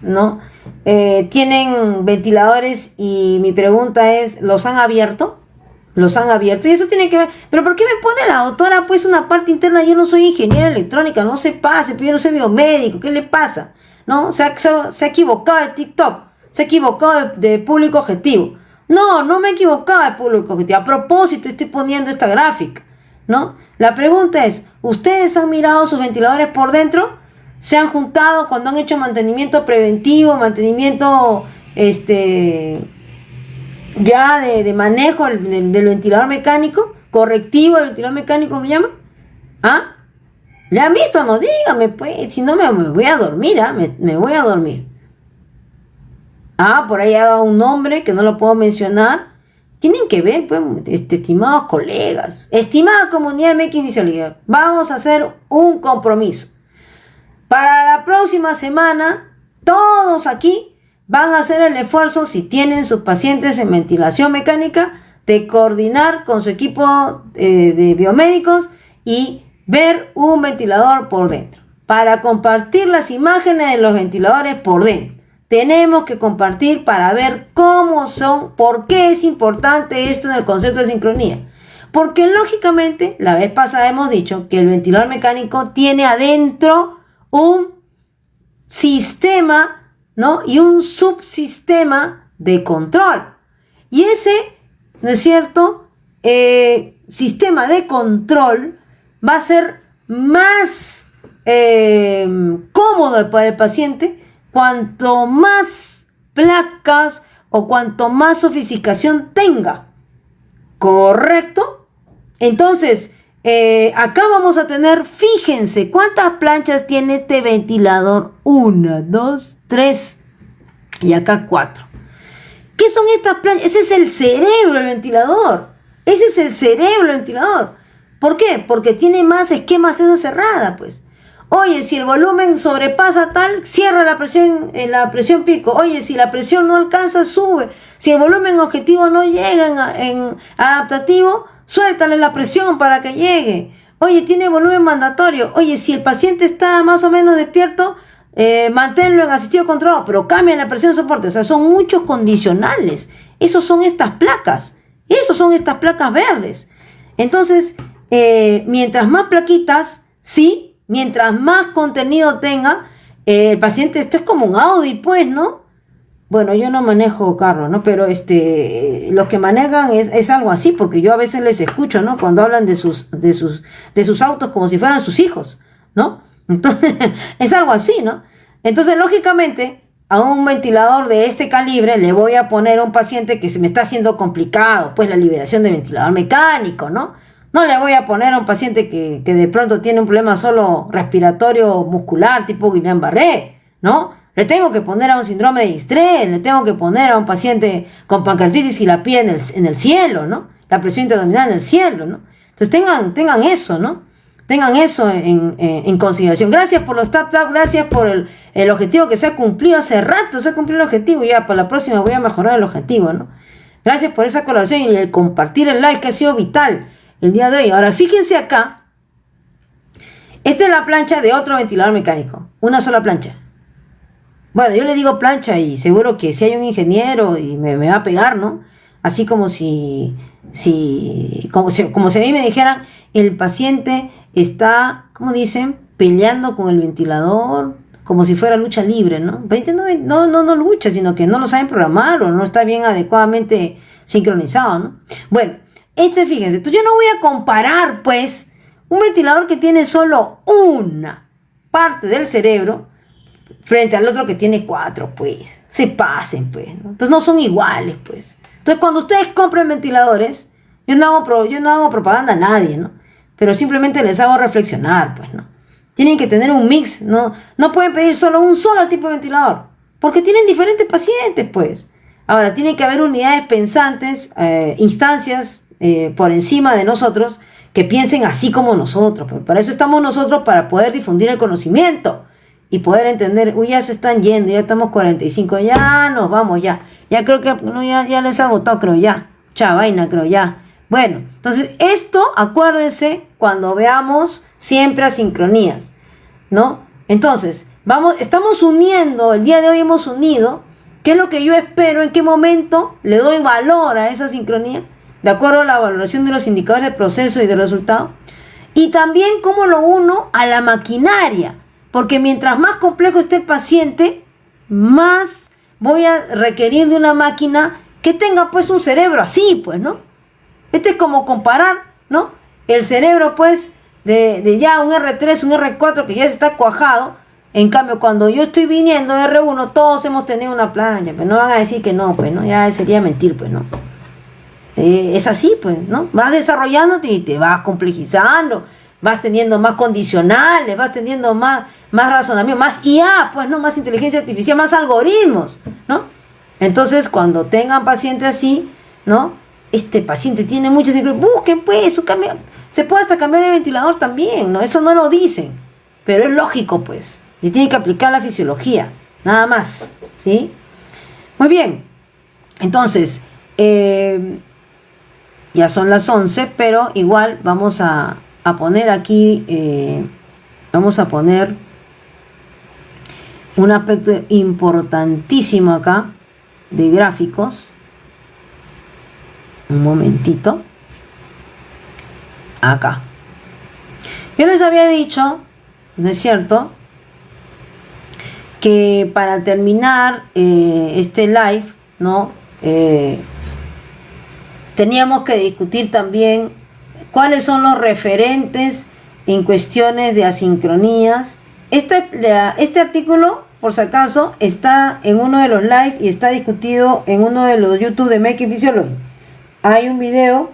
¿no? Tienen ventiladores y mi pregunta es, ¿los han abierto? ¿Los han abierto? Y eso tiene que ver... ¿Pero por qué me pone la autora pues una parte interna? Yo no soy ingeniera electrónica, no se pase, yo no soy biomédico, ¿qué le pasa? ¿No? Se ha equivocado de TikTok, se ha equivocado de público objetivo. No me he equivocado de público objetivo. A propósito estoy poniendo esta gráfica, ¿no? La pregunta es, ¿ustedes han mirado sus ventiladores por dentro? ¿Se han juntado cuando han hecho mantenimiento preventivo, mantenimiento ya de manejo del ventilador mecánico, correctivo del ventilador mecánico, ¿me llama? ¿Ah? ¿Le han visto? No, dígame, pues, si no me voy a dormir, me voy a dormir. Por ahí ha dado un nombre que no lo puedo mencionar. Tienen que ver, pues, estimados colegas, estimada comunidad de Making Physiology, vamos a hacer un compromiso. Para la próxima semana, todos aquí van a hacer el esfuerzo, si tienen sus pacientes en ventilación mecánica, de coordinar con su equipo de biomédicos y ver un ventilador por dentro. Para compartir las imágenes de los ventiladores por dentro, tenemos que compartir para ver cómo son, por qué es importante esto en el concepto de sincronía. Porque lógicamente, la vez pasada hemos dicho que el ventilador mecánico tiene adentro un sistema, ¿no? Y un subsistema de control. Y ese, ¿no es cierto?, sistema de control va a ser más cómodo para el paciente cuanto más placas o cuanto más sofisticación tenga. ¿Correcto? Entonces, acá vamos a tener, fíjense, ¿cuántas planchas tiene este ventilador? 1, 2, 3 y acá 4. ¿Qué son estas planchas? Ese es el cerebro del ventilador. Ese es el cerebro del ventilador. ¿Por qué? Porque tiene más esquemas de esa cerrada, pues. Oye, si el volumen sobrepasa tal, cierra la presión pico. Oye, si la presión no alcanza, sube. Si el volumen objetivo no llega en adaptativo, suéltale la presión para que llegue. Oye, tiene volumen mandatorio. Oye, si el paciente está más o menos despierto, manténlo en asistido controlado, pero cambia la presión de soporte. O sea, son muchos condicionales. Esos son estas placas. Esos son estas placas verdes. Entonces, mientras más plaquitas, sí, mientras más contenido tenga, el paciente, esto es como un Audi, pues, ¿no? Bueno, yo no manejo carro, ¿no? Pero los que manejan es algo así, porque yo a veces les escucho, ¿no? Cuando hablan de sus autos como si fueran sus hijos, ¿no? Entonces, es algo así, ¿no? Entonces, lógicamente, a un ventilador de este calibre le voy a poner a un paciente que se me está haciendo complicado, pues, la liberación de ventilador mecánico, ¿no? No le voy a poner a un paciente que de pronto tiene un problema solo respiratorio muscular, tipo Guillain-Barré, ¿no? Le tengo que poner a un síndrome de distrés, le tengo que poner a un paciente con pancreatitis y la pie en el cielo, ¿no? La presión interabdominal en el cielo, ¿no? Entonces tengan eso, ¿no? Tengan eso en consideración. Gracias por los tap, gracias por el objetivo que se ha cumplido hace rato, se ha cumplido el objetivo, ya para la próxima voy a mejorar el objetivo, ¿no? Gracias por esa colaboración y el compartir el like que ha sido vital el día de hoy. Ahora fíjense acá, esta es la plancha de otro ventilador mecánico, una sola plancha. Bueno, yo le digo plancha y seguro que si hay un ingeniero y me va a pegar, ¿no? Así como si a mí me dijeran, el paciente está, ¿cómo dicen? Peleando con el ventilador, como si fuera lucha libre, ¿no? El paciente no lucha, sino que no lo saben programar o no está bien adecuadamente sincronizado, ¿no? Bueno, fíjense, entonces yo no voy a comparar, pues, un ventilador que tiene solo una parte del cerebro frente al otro que tiene 4, pues. Se pasen, pues, ¿no? Entonces no son iguales, pues. Entonces cuando ustedes compren ventiladores, yo no hago propaganda a nadie, ¿no? Pero simplemente les hago reflexionar, pues, ¿no? Tienen que tener un mix, ¿no? No pueden pedir solo un solo tipo de ventilador, porque tienen diferentes pacientes, pues. Ahora, tiene que haber unidades pensantes, instancias por encima de nosotros que piensen así como nosotros. Pues para eso estamos nosotros, para poder difundir el conocimiento y poder entender. Uy, ya se están yendo, ya estamos 45, ya nos vamos, ya creo que no, ya les ha agotado, creo, ya, vaina, creo, ya. Bueno, entonces esto, acuérdense, cuando veamos siempre asincronías, ¿no? Entonces, estamos uniendo, el día de hoy hemos unido, ¿qué es lo que yo espero? ¿En qué momento le doy valor a esa sincronía? De acuerdo a la valoración de los indicadores de proceso y de resultado. Y también cómo lo uno a la maquinaria. Porque mientras más complejo esté el paciente, más voy a requerir de una máquina que tenga pues un cerebro así, pues, ¿no? Es como comparar, ¿no? El cerebro, pues, de ya un R3, un R4 que ya se está cuajado. En cambio, cuando yo estoy viniendo de R1, todos hemos tenido una plancha. Pues no van a decir que no, pues, ¿no? Ya sería mentir, pues, ¿no? Es así, pues, ¿no? Vas desarrollándote y te vas complejizando, vas teniendo más condicionales, vas teniendo más razonamiento, más IA, pues, ¿no? Más inteligencia artificial, más algoritmos, ¿no? Entonces, cuando tengan pacientes así, ¿no? Este paciente tiene muchas... Busquen, pues, su cambio. Se puede hasta cambiar el ventilador también, ¿no? Eso no lo dicen, pero es lógico, pues. Y tienen que aplicar la fisiología, nada más, ¿sí? Muy bien. Entonces, ya son las 11, pero igual vamos a poner aquí, vamos a poner un aspecto importantísimo acá de gráficos. Un momentito. Acá. Yo les había dicho, ¿no es cierto?, que para terminar este live, ¿no?, teníamos que discutir también cuáles son los referentes en cuestiones de asincronías. Este artículo, por si acaso, está en uno de los live y está discutido en uno de los YouTube de Making Physiology. Hay un video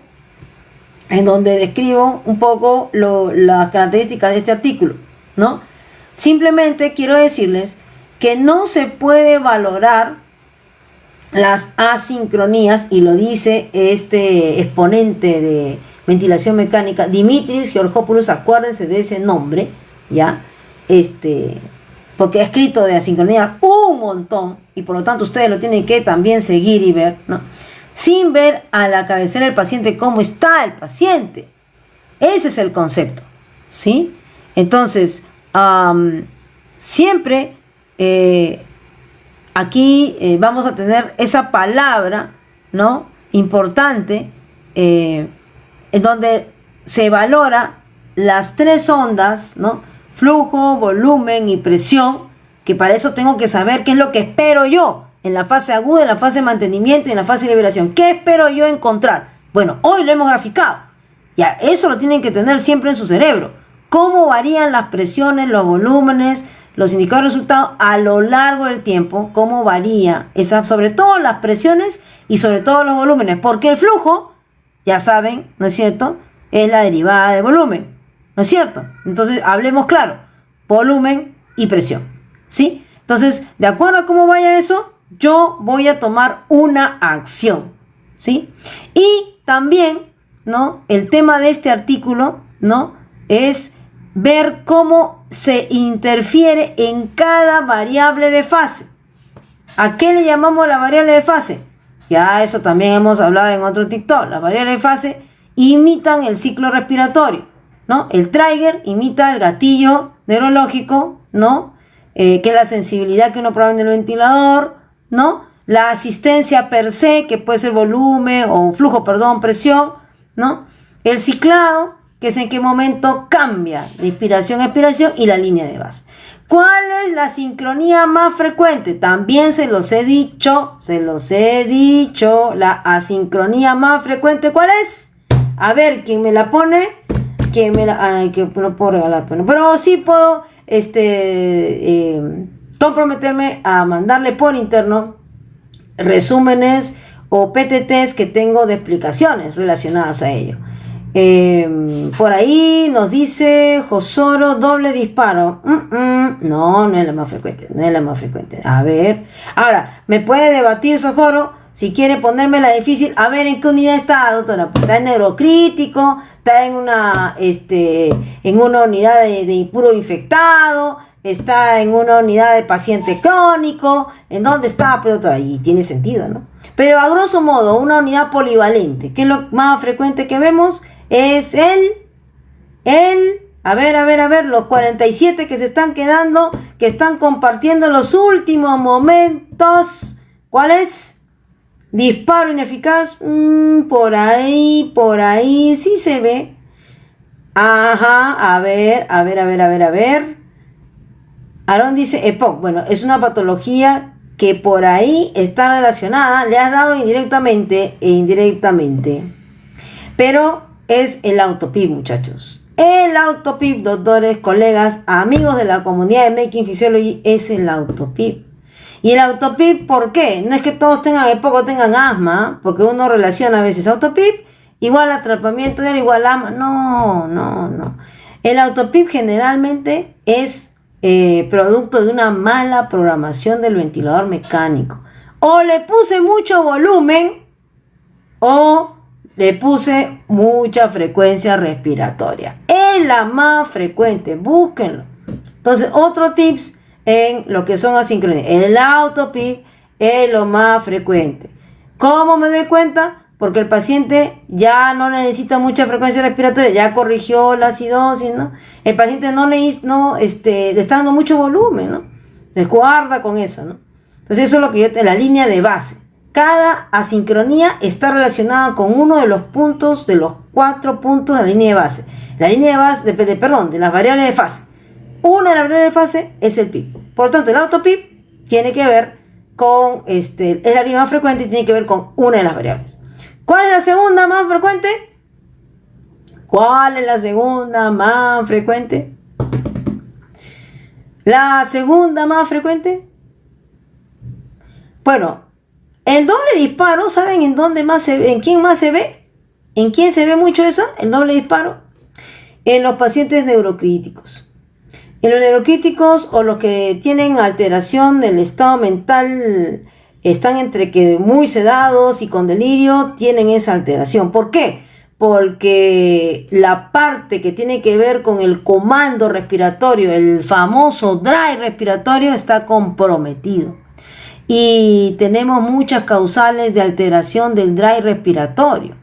en donde describo un poco las características de este artículo, ¿no? Simplemente quiero decirles que no se puede valorar las asincronías, y lo dice este exponente de ventilación mecánica, Dimitris Georgopoulos, acuérdense de ese nombre, ¿ya? Porque ha escrito de asincronías un montón, y por lo tanto ustedes lo tienen que también seguir y ver, ¿no? Sin ver a la cabecera del paciente cómo está el paciente. Ese es el concepto, ¿sí? Entonces, siempre aquí vamos a tener esa palabra, ¿no? Importante, en donde se valora las tres ondas, ¿no? Flujo, volumen y presión, que para eso tengo que saber qué es lo que espero yo en la fase aguda, en la fase de mantenimiento y en la fase de liberación. ¿Qué espero yo encontrar? Bueno, hoy lo hemos graficado. Ya, eso lo tienen que tener siempre en su cerebro. ¿Cómo varían las presiones, los volúmenes, los indicadores de resultados a lo largo del tiempo? ¿Cómo varía sobre todo las presiones y sobre todo los volúmenes? Porque el flujo, ya saben, ¿no es cierto?, es la derivada de volumen, ¿no es cierto? Entonces, hablemos claro, volumen y presión, ¿sí? Entonces, de acuerdo a cómo vaya eso, yo voy a tomar una acción, ¿sí? Y también, ¿no?, el tema de este artículo, ¿no?, es ver cómo se interfiere en cada variable de fase. ¿A qué le llamamos la variable de fase? Ya eso también hemos hablado en otro TikTok. Las variables de fase imitan el ciclo respiratorio, ¿no? El trigger imita el gatillo neurológico, ¿no? Que es la sensibilidad que uno prueba en el ventilador, ¿no? La asistencia per se, que puede ser volumen o flujo, perdón, presión, ¿no? El ciclado, que es en qué momento cambia de inspiración a expiración, y la línea de base. ¿Cuál es la sincronía más frecuente? También se los he dicho, la asincronía más frecuente, ¿cuál es? A ver, ¿quién me la pone? Ay, que no puedo regalar, pero sí puedo comprometerme a mandarle por interno resúmenes o PTTs que tengo de explicaciones relacionadas a ello. Por ahí nos dice Josoro, doble disparo. No es la más frecuente, A ver, ahora, ¿me puede debatir, Josoro? Si quiere ponérmela difícil, a ver en qué unidad está, doctora. Está en neurocrítico, está en una unidad de puro infectado, está en una unidad de paciente crónico. ¿En dónde está? Pero doctora, y tiene sentido, ¿no? Pero a grosso modo, una unidad polivalente, que es lo más frecuente que vemos, es a ver, los 47 que se están quedando, que están compartiendo los últimos momentos. ¿Cuál es? Disparo ineficaz. Por ahí sí se ve. Ajá, a ver. Aarón dice EPOC. Bueno, es una patología que por ahí está relacionada. Le has dado indirectamente e indirectamente. Pero es el AutoPIP, muchachos. El AutoPIP, doctores, colegas, amigos de la comunidad de Making Physiology, es el AutoPIP. Y el AutoPIP, ¿por qué? No es que todos tengan EPOC o tengan asma, porque uno relaciona a veces AutoPIP igual atrapamiento de aire igual asma. No. El AutoPIP generalmente es producto de una mala programación del ventilador mecánico. O le puse mucho volumen o le puse mucha frecuencia respiratoria. Es la más frecuente, búsquenlo. Entonces, otro tips en lo que son asincronías. El AutoPIP es lo más frecuente. ¿Cómo me doy cuenta? Porque el paciente ya no necesita mucha frecuencia respiratoria, ya corrigió la acidosis, ¿no? El paciente le está dando mucho volumen, ¿no? Entonces, guarda con eso, ¿no? Entonces, eso es lo que la línea de base. Cada asincronía está relacionada con uno de los puntos, de los 4 puntos de la línea de base. La línea de base, de las variables de fase. Una de las variables de fase es el PIP. Por lo tanto, el AutoPIP tiene que ver con, es la línea más frecuente y tiene que ver con una de las variables. ¿Cuál es la segunda más frecuente? ¿Cuál es la segunda más frecuente? La segunda más frecuente. Bueno, el doble disparo, ¿saben en dónde más se ve? ¿En quién más se ve? ¿En quién se ve mucho eso? El doble disparo. En los pacientes neurocríticos. En los neurocríticos o los que tienen alteración del estado mental, están entre que muy sedados y con delirio, tienen esa alteración. ¿Por qué? Porque la parte que tiene que ver con el comando respiratorio, el famoso drive respiratorio, está comprometido. Y tenemos muchas causales de alteración del drive respiratorio,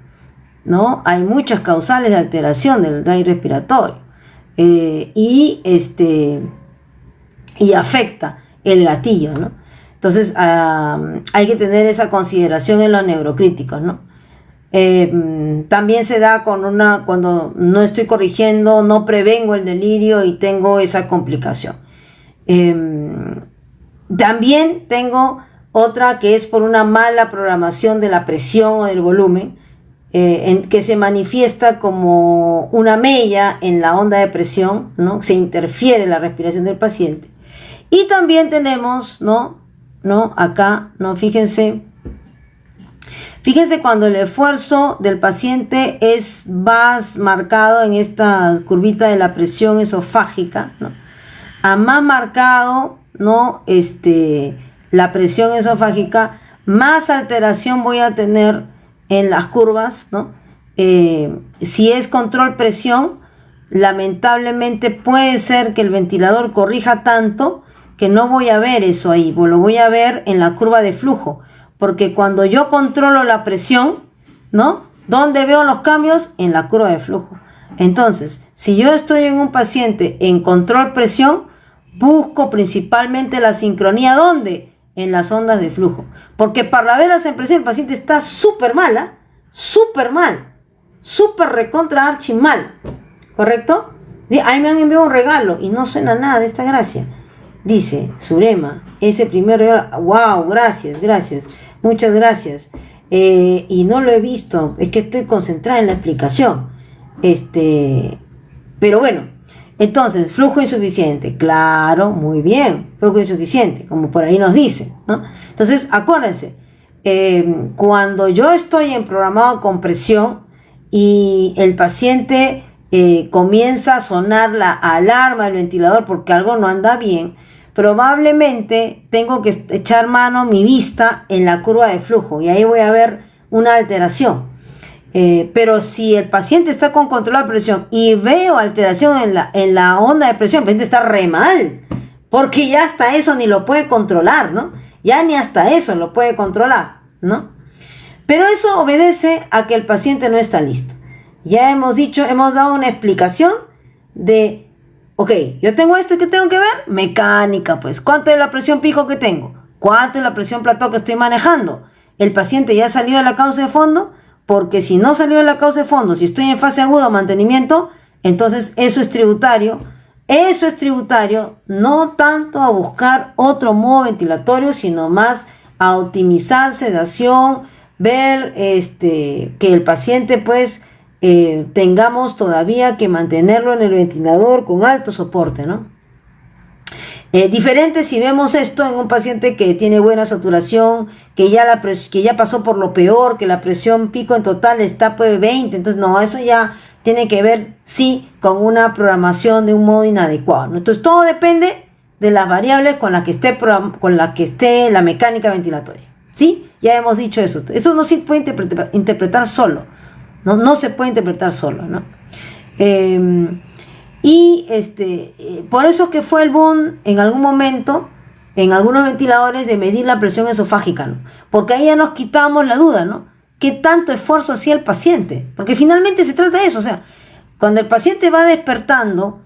¿no? Hay muchas causales de alteración del drive respiratorio. Y afecta el gatillo, ¿no? Entonces hay que tener esa consideración en los neurocríticos, ¿no? También se da cuando no estoy corrigiendo, no prevengo el delirio y tengo esa complicación. También tengo otra que es por una mala programación de la presión o del volumen, que se manifiesta como una mella en la onda de presión, ¿no? Se interfiere la respiración del paciente. Y también tenemos, ¿no? Acá, ¿no? Fíjense cuando el esfuerzo del paciente es más marcado en esta curvita de la presión esofágica, ¿no? A más marcado, ¿no? La presión esofágica, más alteración voy a tener en las curvas, ¿no? Si es control presión, lamentablemente puede ser que el ventilador corrija tanto que no voy a ver eso ahí, lo voy a ver en la curva de flujo, porque cuando yo controlo la presión, ¿no? ¿Dónde veo los cambios? En la curva de flujo. Entonces, si yo estoy en un paciente en control presión, busco principalmente la sincronía, ¿dónde? En las ondas de flujo. Porque para ver en presión el paciente está súper mal, súper mal, súper recontra archi mal, ¿correcto? Ahí me han enviado un regalo y no suena nada de esta gracia. Dice, Surema, ese primer regalo, wow, gracias, muchas gracias. Y no lo he visto, es que estoy concentrada en la explicación. Pero bueno, entonces, flujo insuficiente, claro, muy bien, flujo insuficiente, como por ahí nos dice, ¿no? Entonces, acuérdense, cuando yo estoy en programado con presión y el paciente comienza a sonar la alarma del ventilador porque algo no anda bien, probablemente tengo que echar mano mi vista en la curva de flujo y ahí voy a ver una alteración. Pero si el paciente está con control de presión y veo alteración en la onda de presión, el paciente está re mal, porque ya hasta eso ni lo puede controlar, ¿no? Ya ni hasta eso lo puede controlar, ¿no? Pero eso obedece a que el paciente no está listo. Ya hemos dado una explicación de, ok, yo tengo esto, ¿qué tengo que ver? Mecánica, pues. ¿Cuánto es la presión pico que tengo? ¿Cuánto es la presión plató que estoy manejando? ¿El paciente ya salió de la causa de fondo? Porque si no salió de la causa de fondo, si estoy en fase aguda o mantenimiento, entonces eso es tributario, no tanto a buscar otro modo ventilatorio, sino más a optimizar sedación, ver que el paciente pues tengamos todavía que mantenerlo en el ventilador con alto soporte, ¿no? Diferente si vemos esto en un paciente que tiene buena saturación, que ya pasó por lo peor, que la presión pico en total está pues 20, entonces no, eso ya tiene que ver sí con una programación de un modo inadecuado, ¿no? Entonces todo depende de las variables con las que esté la mecánica ventilatoria, ¿sí? Ya hemos dicho eso. Esto no se puede interpretar solo, no se puede interpretar solo, ¿no? Y por eso que fue el boom en algún momento en algunos ventiladores de medir la presión esofágica, ¿no? Porque ahí ya nos quitamos la duda, ¿no? ¿Qué tanto esfuerzo hacía el paciente? Porque finalmente se trata de eso, o sea, cuando el paciente va despertando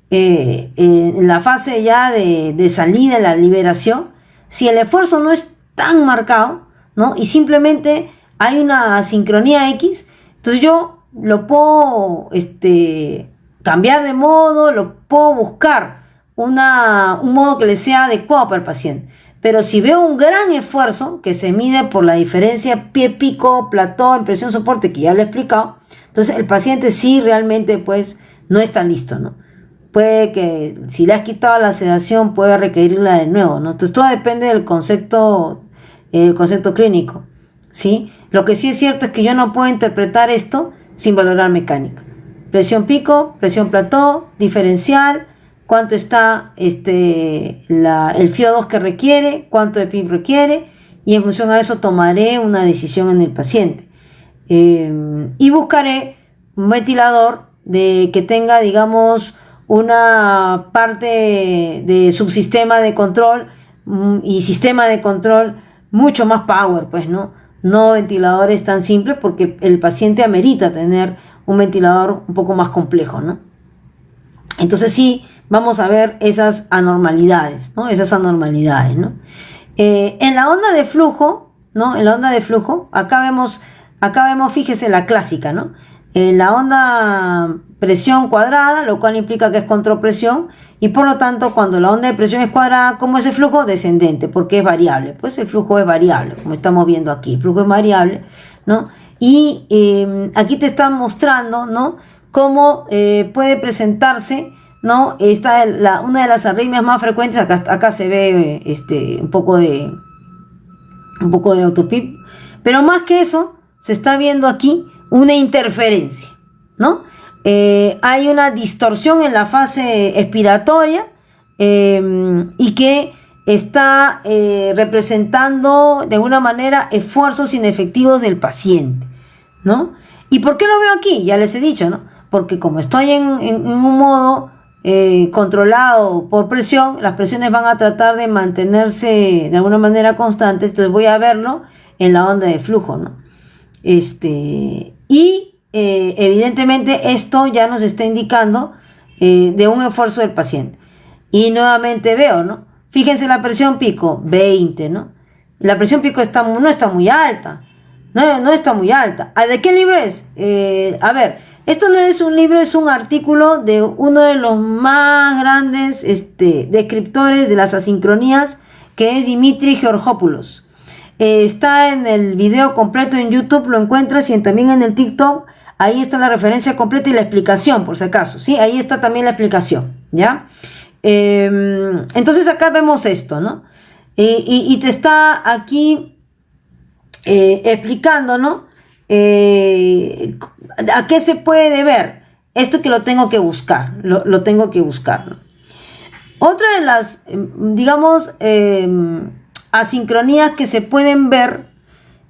en la fase ya de salida, en la liberación, si el esfuerzo no es tan marcado, ¿no? Y simplemente hay una sincronía X, entonces yo lo puedo cambiar de modo, lo puedo buscar un modo que le sea adecuado para el paciente. Pero si veo un gran esfuerzo que se mide por la diferencia pie pico, plató, en presión soporte, que ya lo he explicado, entonces el paciente sí realmente pues no está listo, ¿no? Puede que si le has quitado la sedación puede requerirla de nuevo, ¿no? Entonces todo depende del concepto clínico, ¿sí? Lo que sí es cierto es que yo no puedo interpretar esto sin valorar mecánica. Presión pico, presión plató, diferencial, cuánto está el FiO2 que requiere, cuánto de PIB requiere, y en función a eso tomaré una decisión en el paciente. Y buscaré un ventilador que tenga, digamos, una parte de subsistema de control y sistema de control mucho más power, pues, ¿no? No ventiladores tan simples, porque el paciente amerita tener un ventilador un poco más complejo, ¿no? Entonces sí, vamos a ver esas anormalidades, ¿no? Esas anormalidades, ¿no? En la onda de flujo, ¿no? En la onda de flujo, acá vemos, fíjese, la clásica, ¿no? La onda presión cuadrada, lo cual implica que es control-presión, y por lo tanto, cuando la onda de presión es cuadrada, ¿cómo es el flujo? Descendente, porque es variable. Pues el flujo es variable, como estamos viendo aquí. El flujo es variable, ¿no? Y aquí te están mostrando, ¿no? Cómo puede presentarse, ¿no? Una de las arritmias más frecuentes. Acá se ve un poco de autopip, pero más que eso, se está viendo aquí una interferencia, ¿no? Hay una distorsión en la fase expiratoria y que está representando de alguna manera esfuerzos inefectivos del paciente, ¿no? ¿Y por qué lo veo aquí? Ya les he dicho, ¿no? Porque como estoy en un modo controlado por presión, las presiones van a tratar de mantenerse de alguna manera constantes, entonces voy a verlo en la onda de flujo, ¿no? Evidentemente esto ya nos está indicando de un esfuerzo del paciente. Y nuevamente veo, ¿no? Fíjense la presión pico, 20, ¿no? La presión pico no está muy alta. No está muy alta. ¿De qué libro es? A ver, esto no es un libro, es un artículo de uno de los más grandes descriptores de las asincronías, que es Dimitri Georgopoulos. Está en el video completo en YouTube, lo encuentras, y también en el TikTok. Ahí está la referencia completa y la explicación, por si acaso, ¿sí? Ahí está también la explicación, ¿ya? Entonces acá vemos esto, ¿no? Y te está aquí explicando, ¿no? ¿A qué se puede deber? Esto que lo tengo que buscar, lo tengo que buscar, ¿no? Otra de las, digamos, asincronías que se pueden ver,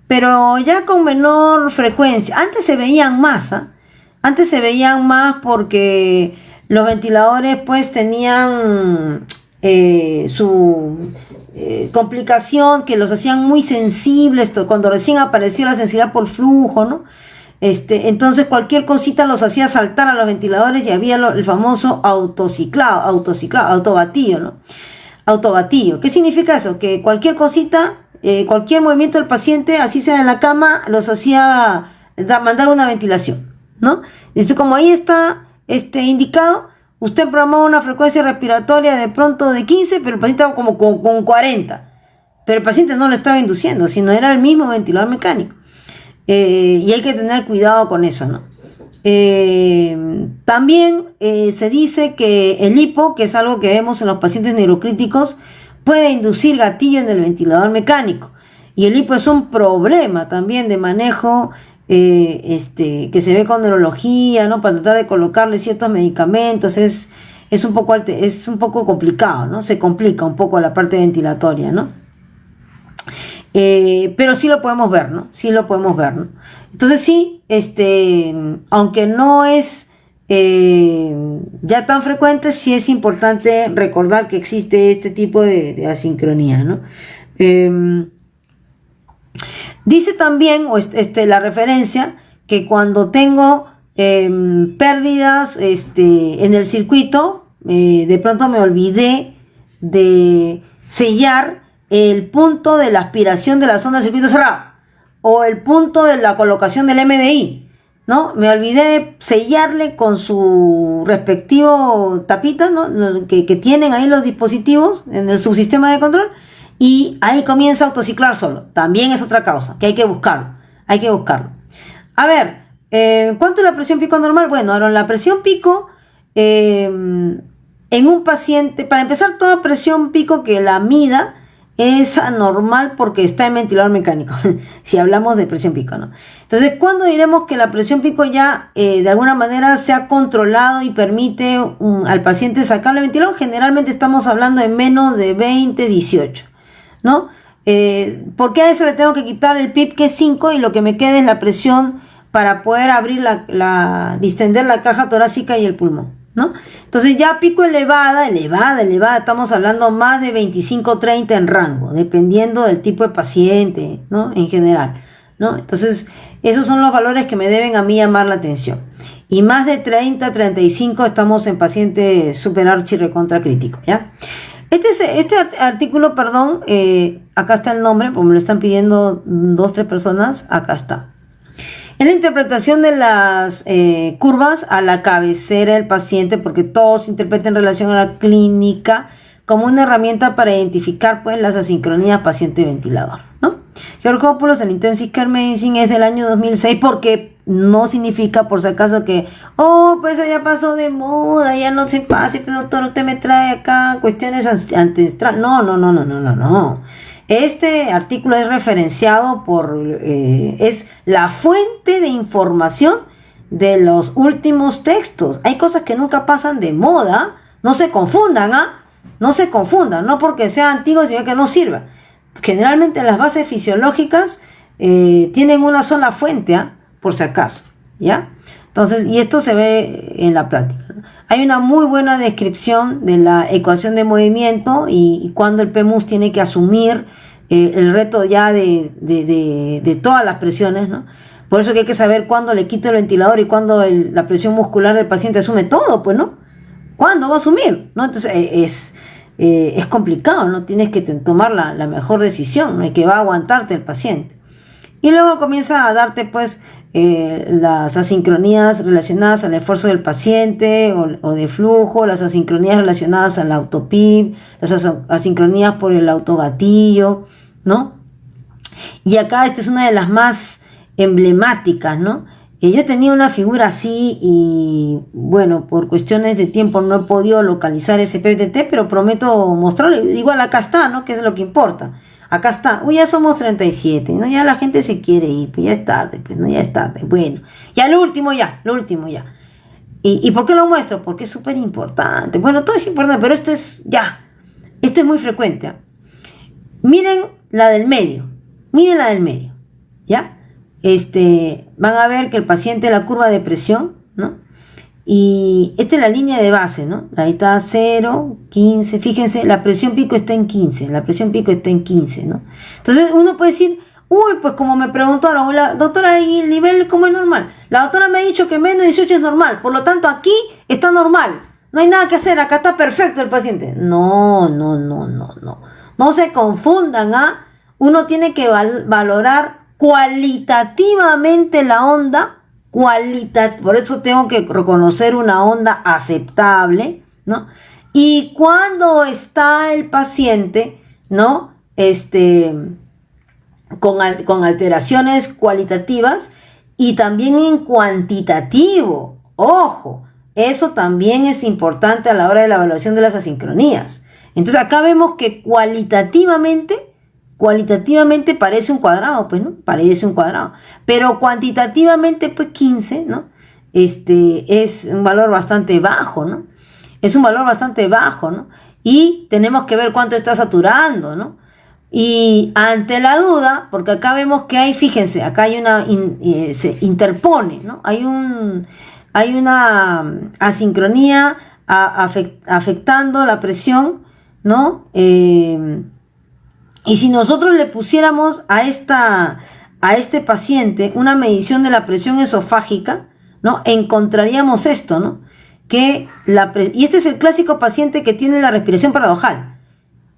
pero ya con menor frecuencia. Antes se veían más, Antes se veían más porque los ventiladores pues tenían su complicación, que los hacían muy sensibles cuando recién apareció la sensibilidad por flujo, ¿no? Entonces cualquier cosita los hacía saltar a los ventiladores, y había el famoso autogatillo, ¿no? Autogatillo. ¿Qué significa eso? Que cualquier cosita, cualquier movimiento del paciente, así sea en la cama, los hacía mandar una ventilación, ¿no? Entonces, como ahí está indicado, usted programó una frecuencia respiratoria de pronto de 15, pero el paciente estaba como con 40. Pero el paciente no lo estaba induciendo, sino era el mismo ventilador mecánico. Y hay que tener cuidado con eso, ¿no? También se dice que el hipo, que es algo que vemos en los pacientes neurocríticos, puede inducir gatillo en el ventilador mecánico. Y el hipo es un problema también de manejo que se ve con neurología, ¿no? Para tratar de colocarle ciertos medicamentos es un poco complicado, ¿no? Se complica un poco la parte ventilatoria, ¿no? Pero sí lo podemos ver, ¿no? Sí lo podemos ver, ¿no? Entonces sí, aunque no es ya tan frecuente, sí es importante recordar que existe este tipo de asincronía, ¿no? Dice también, la referencia, que cuando tengo pérdidas en el circuito, de pronto me olvidé de sellar el punto de la aspiración de la zona de circuito cerrado, o el punto de la colocación del MDI, ¿no? Me olvidé de sellarle con su respectivo tapita, ¿no? Que tienen ahí los dispositivos en el subsistema de control, y ahí comienza a autociclar solo. También es otra causa, que hay que buscarlo. Hay que buscarlo. A ver, ¿cuánto es la presión pico normal? Bueno, ahora la presión pico en un paciente, para empezar, toda presión pico que la mida es anormal porque está en ventilador mecánico, si hablamos de presión pico, ¿no? Entonces, ¿cuándo diremos que la presión pico ya de alguna manera se ha controlado y permite al paciente sacarle el ventilador? Generalmente estamos hablando de menos de 20, 18, ¿no? Porque a eso le tengo que quitar el PIP, que es 5, y lo que me queda es la presión para poder abrir distender la caja torácica y el pulmón, ¿no? Entonces ya pico elevada, estamos hablando más de 25-30 en rango, dependiendo del tipo de paciente, ¿no? En general, ¿no? Entonces esos son los valores que me deben a mí llamar la atención. Y más de 30-35 estamos en paciente super archi recontra crítico, ¿ya? Este artículo, perdón, acá está el nombre, porque me lo están pidiendo 2-3 personas, acá está. Es la interpretación de las curvas a la cabecera del paciente, porque todos interpretan en relación a la clínica como una herramienta para identificar pues las asincronías paciente-ventilador, ¿no? Georgopoulos del Intensive Care Medicine es del año 2006, porque no significa por si acaso que, pues ya pasó de moda, ya no se pase, pero doctor, usted me trae acá cuestiones ancestrales. No. Este artículo es referenciado es la fuente de información de los últimos textos. Hay cosas que nunca pasan de moda, no se confundan, no se confundan, no porque sea antiguo sino que no sirva. Generalmente las bases fisiológicas tienen una sola fuente, por si acaso, ¿ya? Entonces, y esto se ve en la práctica, ¿no? Hay una muy buena descripción de la ecuación de movimiento y cuando el PEMUS tiene que asumir el reto ya de todas las presiones, ¿no? Por eso que hay que saber cuándo le quito el ventilador y cuándo la presión muscular del paciente asume todo, pues, ¿no? ¿Cuándo va a asumir? ¿No? Entonces es complicado, ¿no? Tienes que tomar la mejor decisión, ¿no? Y que va a aguantarte el paciente. Y luego comienza a darte, pues, las asincronías relacionadas al esfuerzo del paciente o de flujo, las asincronías relacionadas al autopip, las asincronías por el autogatillo, ¿no? Y acá esta es una de las más emblemáticas, ¿no? Yo tenía una figura así y, bueno, por cuestiones de tiempo no he podido localizar ese PTT, pero prometo mostrarle. Igual acá está, ¿no? Que es lo que importa. Acá está. Uy, ya somos 37, ¿no? Ya la gente se quiere ir, pues ya es tarde, pues, ¿no? Ya es tarde. Bueno, ya lo último ya. ¿Y por qué lo muestro? Porque es súper importante. Bueno, todo es importante, pero esto es muy frecuente. Miren la del medio, ¿ya? Van a ver que el paciente, la curva de presión, ¿no? Y esta es la línea de base, ¿no? Ahí está 0, 15, fíjense, la presión pico está en 15, ¿no? Entonces uno puede decir, pues como me preguntaron, la doctora, ¿y el nivel cómo es normal? La doctora me ha dicho que menos de 18 es normal, por lo tanto aquí está normal, no hay nada que hacer, acá está perfecto el paciente. No se confundan, uno tiene que valorar cualitativamente la onda, por eso tengo que reconocer una onda aceptable, ¿no? Y cuando está el paciente, ¿no? Con alteraciones cualitativas y también en cuantitativo. Ojo, eso también es importante a la hora de la evaluación de las asincronías. Entonces acá vemos que cualitativamente parece un cuadrado, pues, ¿no? Parece un cuadrado. Pero cuantitativamente, pues 15, ¿no? Es un valor bastante bajo, ¿no? Y tenemos que ver cuánto está saturando, ¿no? Y ante la duda, porque acá vemos que hay, fíjense, acá hay se interpone, ¿no? Hay una asincronía afectando la presión, ¿no? Y si nosotros le pusiéramos a este paciente una medición de la presión esofágica, ¿no? Encontraríamos esto, ¿no? Y este es el clásico paciente que tiene la respiración paradojal.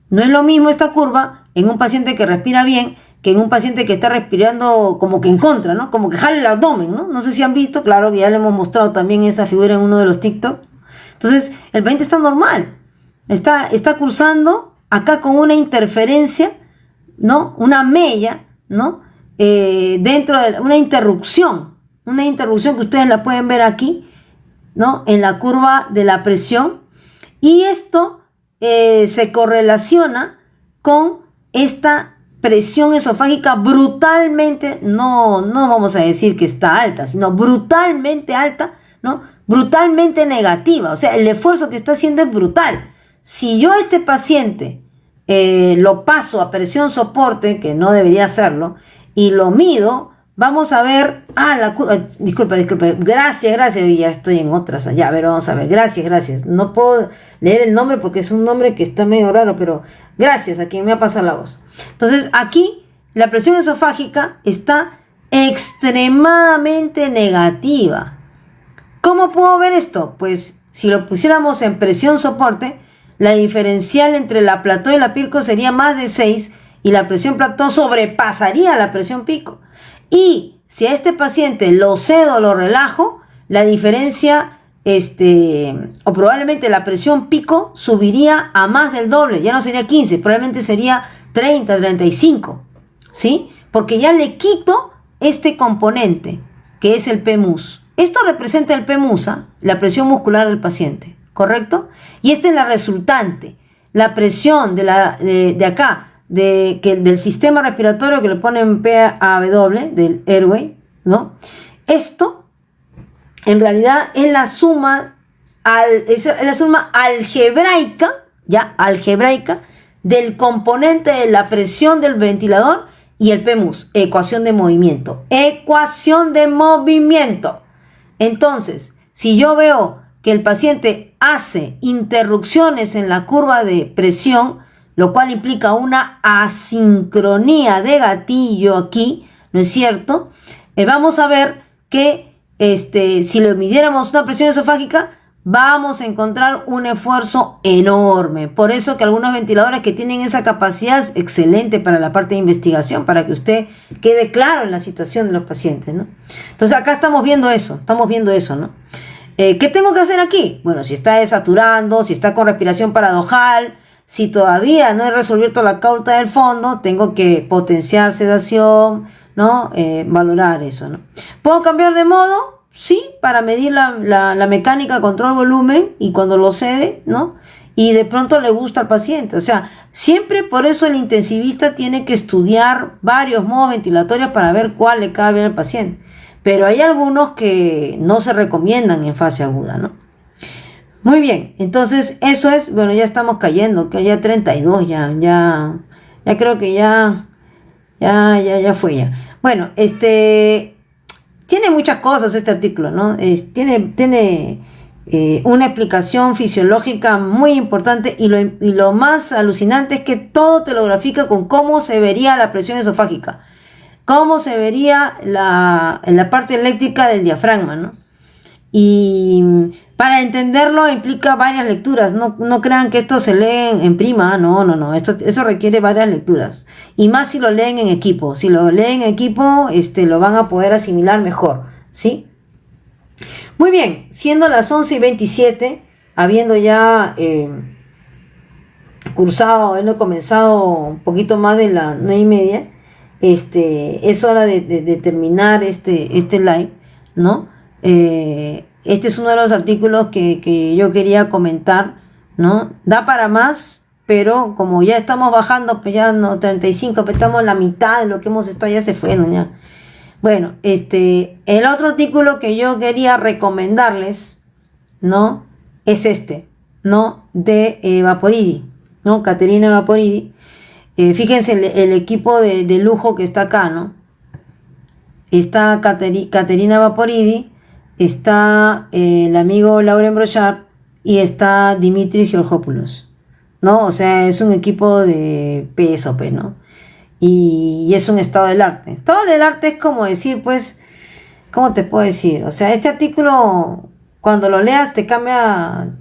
No es lo mismo esta curva en un paciente que respira bien que en un paciente que está respirando como que en contra, ¿no? Como que jala el abdomen, ¿no? No sé si han visto, claro que ya le hemos mostrado también esta figura en uno de los TikTok. Entonces, el paciente está normal, está cursando acá con una interferencia, ¿no? Una mella, ¿no? Dentro de una interrupción que ustedes la pueden ver aquí, ¿no? En la curva de la presión. Y esto se correlaciona con esta presión esofágica brutalmente, no vamos a decir que está alta, sino brutalmente alta, ¿no? Brutalmente negativa. O sea, el esfuerzo que está haciendo es brutal. Si yo a este paciente lo paso a presión soporte, que no debería hacerlo, y lo mido, vamos a ver, la curva, disculpe, gracias, ya estoy en otras, ya, a ver, vamos a ver, gracias, no puedo leer el nombre porque es un nombre que está medio raro, pero gracias a quien me ha pasado la voz. Entonces, aquí, la presión esofágica está extremadamente negativa. ¿Cómo puedo ver esto? Pues, si lo pusiéramos en presión soporte, la diferencial entre la plató y la pico sería más de 6 y la presión plató sobrepasaría la presión pico. Y si a este paciente lo cedo o lo relajo, la diferencia, o probablemente la presión pico subiría a más del doble. Ya no sería 15, probablemente sería 30, 35. ¿Sí? Porque ya le quito este componente, que es el PMUS. Esto representa el PMUS, la presión muscular del paciente, ¿correcto? Y esta es la resultante, la presión de acá, del sistema respiratorio que le ponen PAW, del airway, ¿no? Esto en realidad es la suma algebraica, del componente de la presión del ventilador y el PMUS, ecuación de movimiento. Entonces, si yo veo que el paciente hace interrupciones en la curva de presión, lo cual implica una asincronía de gatillo aquí, ¿no es cierto? Vamos a ver que si le midiéramos una presión esofágica, vamos a encontrar un esfuerzo enorme. Por eso que algunos ventiladores que tienen esa capacidad es excelente para la parte de investigación, para que usted quede claro en la situación de los pacientes, ¿no? Entonces acá estamos viendo eso, ¿no? ¿Qué tengo que hacer aquí? Bueno, si está desaturando, si está con respiración paradojal, si todavía no he resuelto la cauta del fondo, tengo que potenciar sedación, ¿no? Valorar eso, ¿no? ¿Puedo cambiar de modo? Sí, para medir la mecánica control volumen y cuando lo cede, ¿no? Y de pronto le gusta al paciente. O sea, siempre por eso el intensivista tiene que estudiar varios modos ventilatorios para ver cuál le cabe bien al paciente. Pero hay algunos que no se recomiendan en fase aguda, ¿no? Muy bien, entonces eso es, bueno, ya estamos cayendo, que ya 32, ya creo que ya fue ya. Bueno, tiene muchas cosas este artículo, ¿no? Tiene una explicación fisiológica muy importante y lo más alucinante es que todo te lo grafica con cómo se vería la presión esofágica, cómo se vería la parte eléctrica del diafragma, ¿no? Y para entenderlo implica varias lecturas. No crean que esto se lee en prima. No. Eso requiere varias lecturas. Y más si lo leen en equipo. Si lo leen en equipo, lo van a poder asimilar mejor, ¿sí? Muy bien, siendo las 11:27, habiendo ya habiendo comenzado un poquito más de las 9:30, es hora de terminar este live, ¿no? Este es uno de los artículos que yo quería comentar, ¿no? Da para más, pero como ya estamos bajando, pues ya no, 35, pues estamos en la mitad de lo que hemos estado, ya se fueron, ya. Bueno, el otro artículo que yo quería recomendarles, ¿no? Es ¿no? De Vaporidi, ¿no? Caterina Vaporidi. Fíjense el equipo de lujo que está acá, ¿no? Está Caterina Vaporidi, está el amigo Lauren Brochard y está Dimitri Georgopoulos, ¿no? O sea, es un equipo de peso, pues, ¿no? Y es un estado del arte. Estado del arte es como decir, pues, ¿cómo te puedo decir? O sea, este artículo, cuando lo leas, te cambia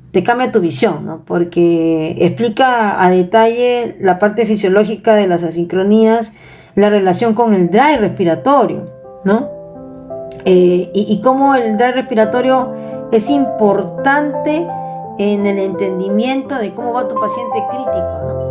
tu visión, ¿no? Porque explica a detalle la parte fisiológica de las asincronías, la relación con el drive respiratorio, ¿no? Y cómo el drive respiratorio es importante en el entendimiento de cómo va tu paciente crítico, ¿no?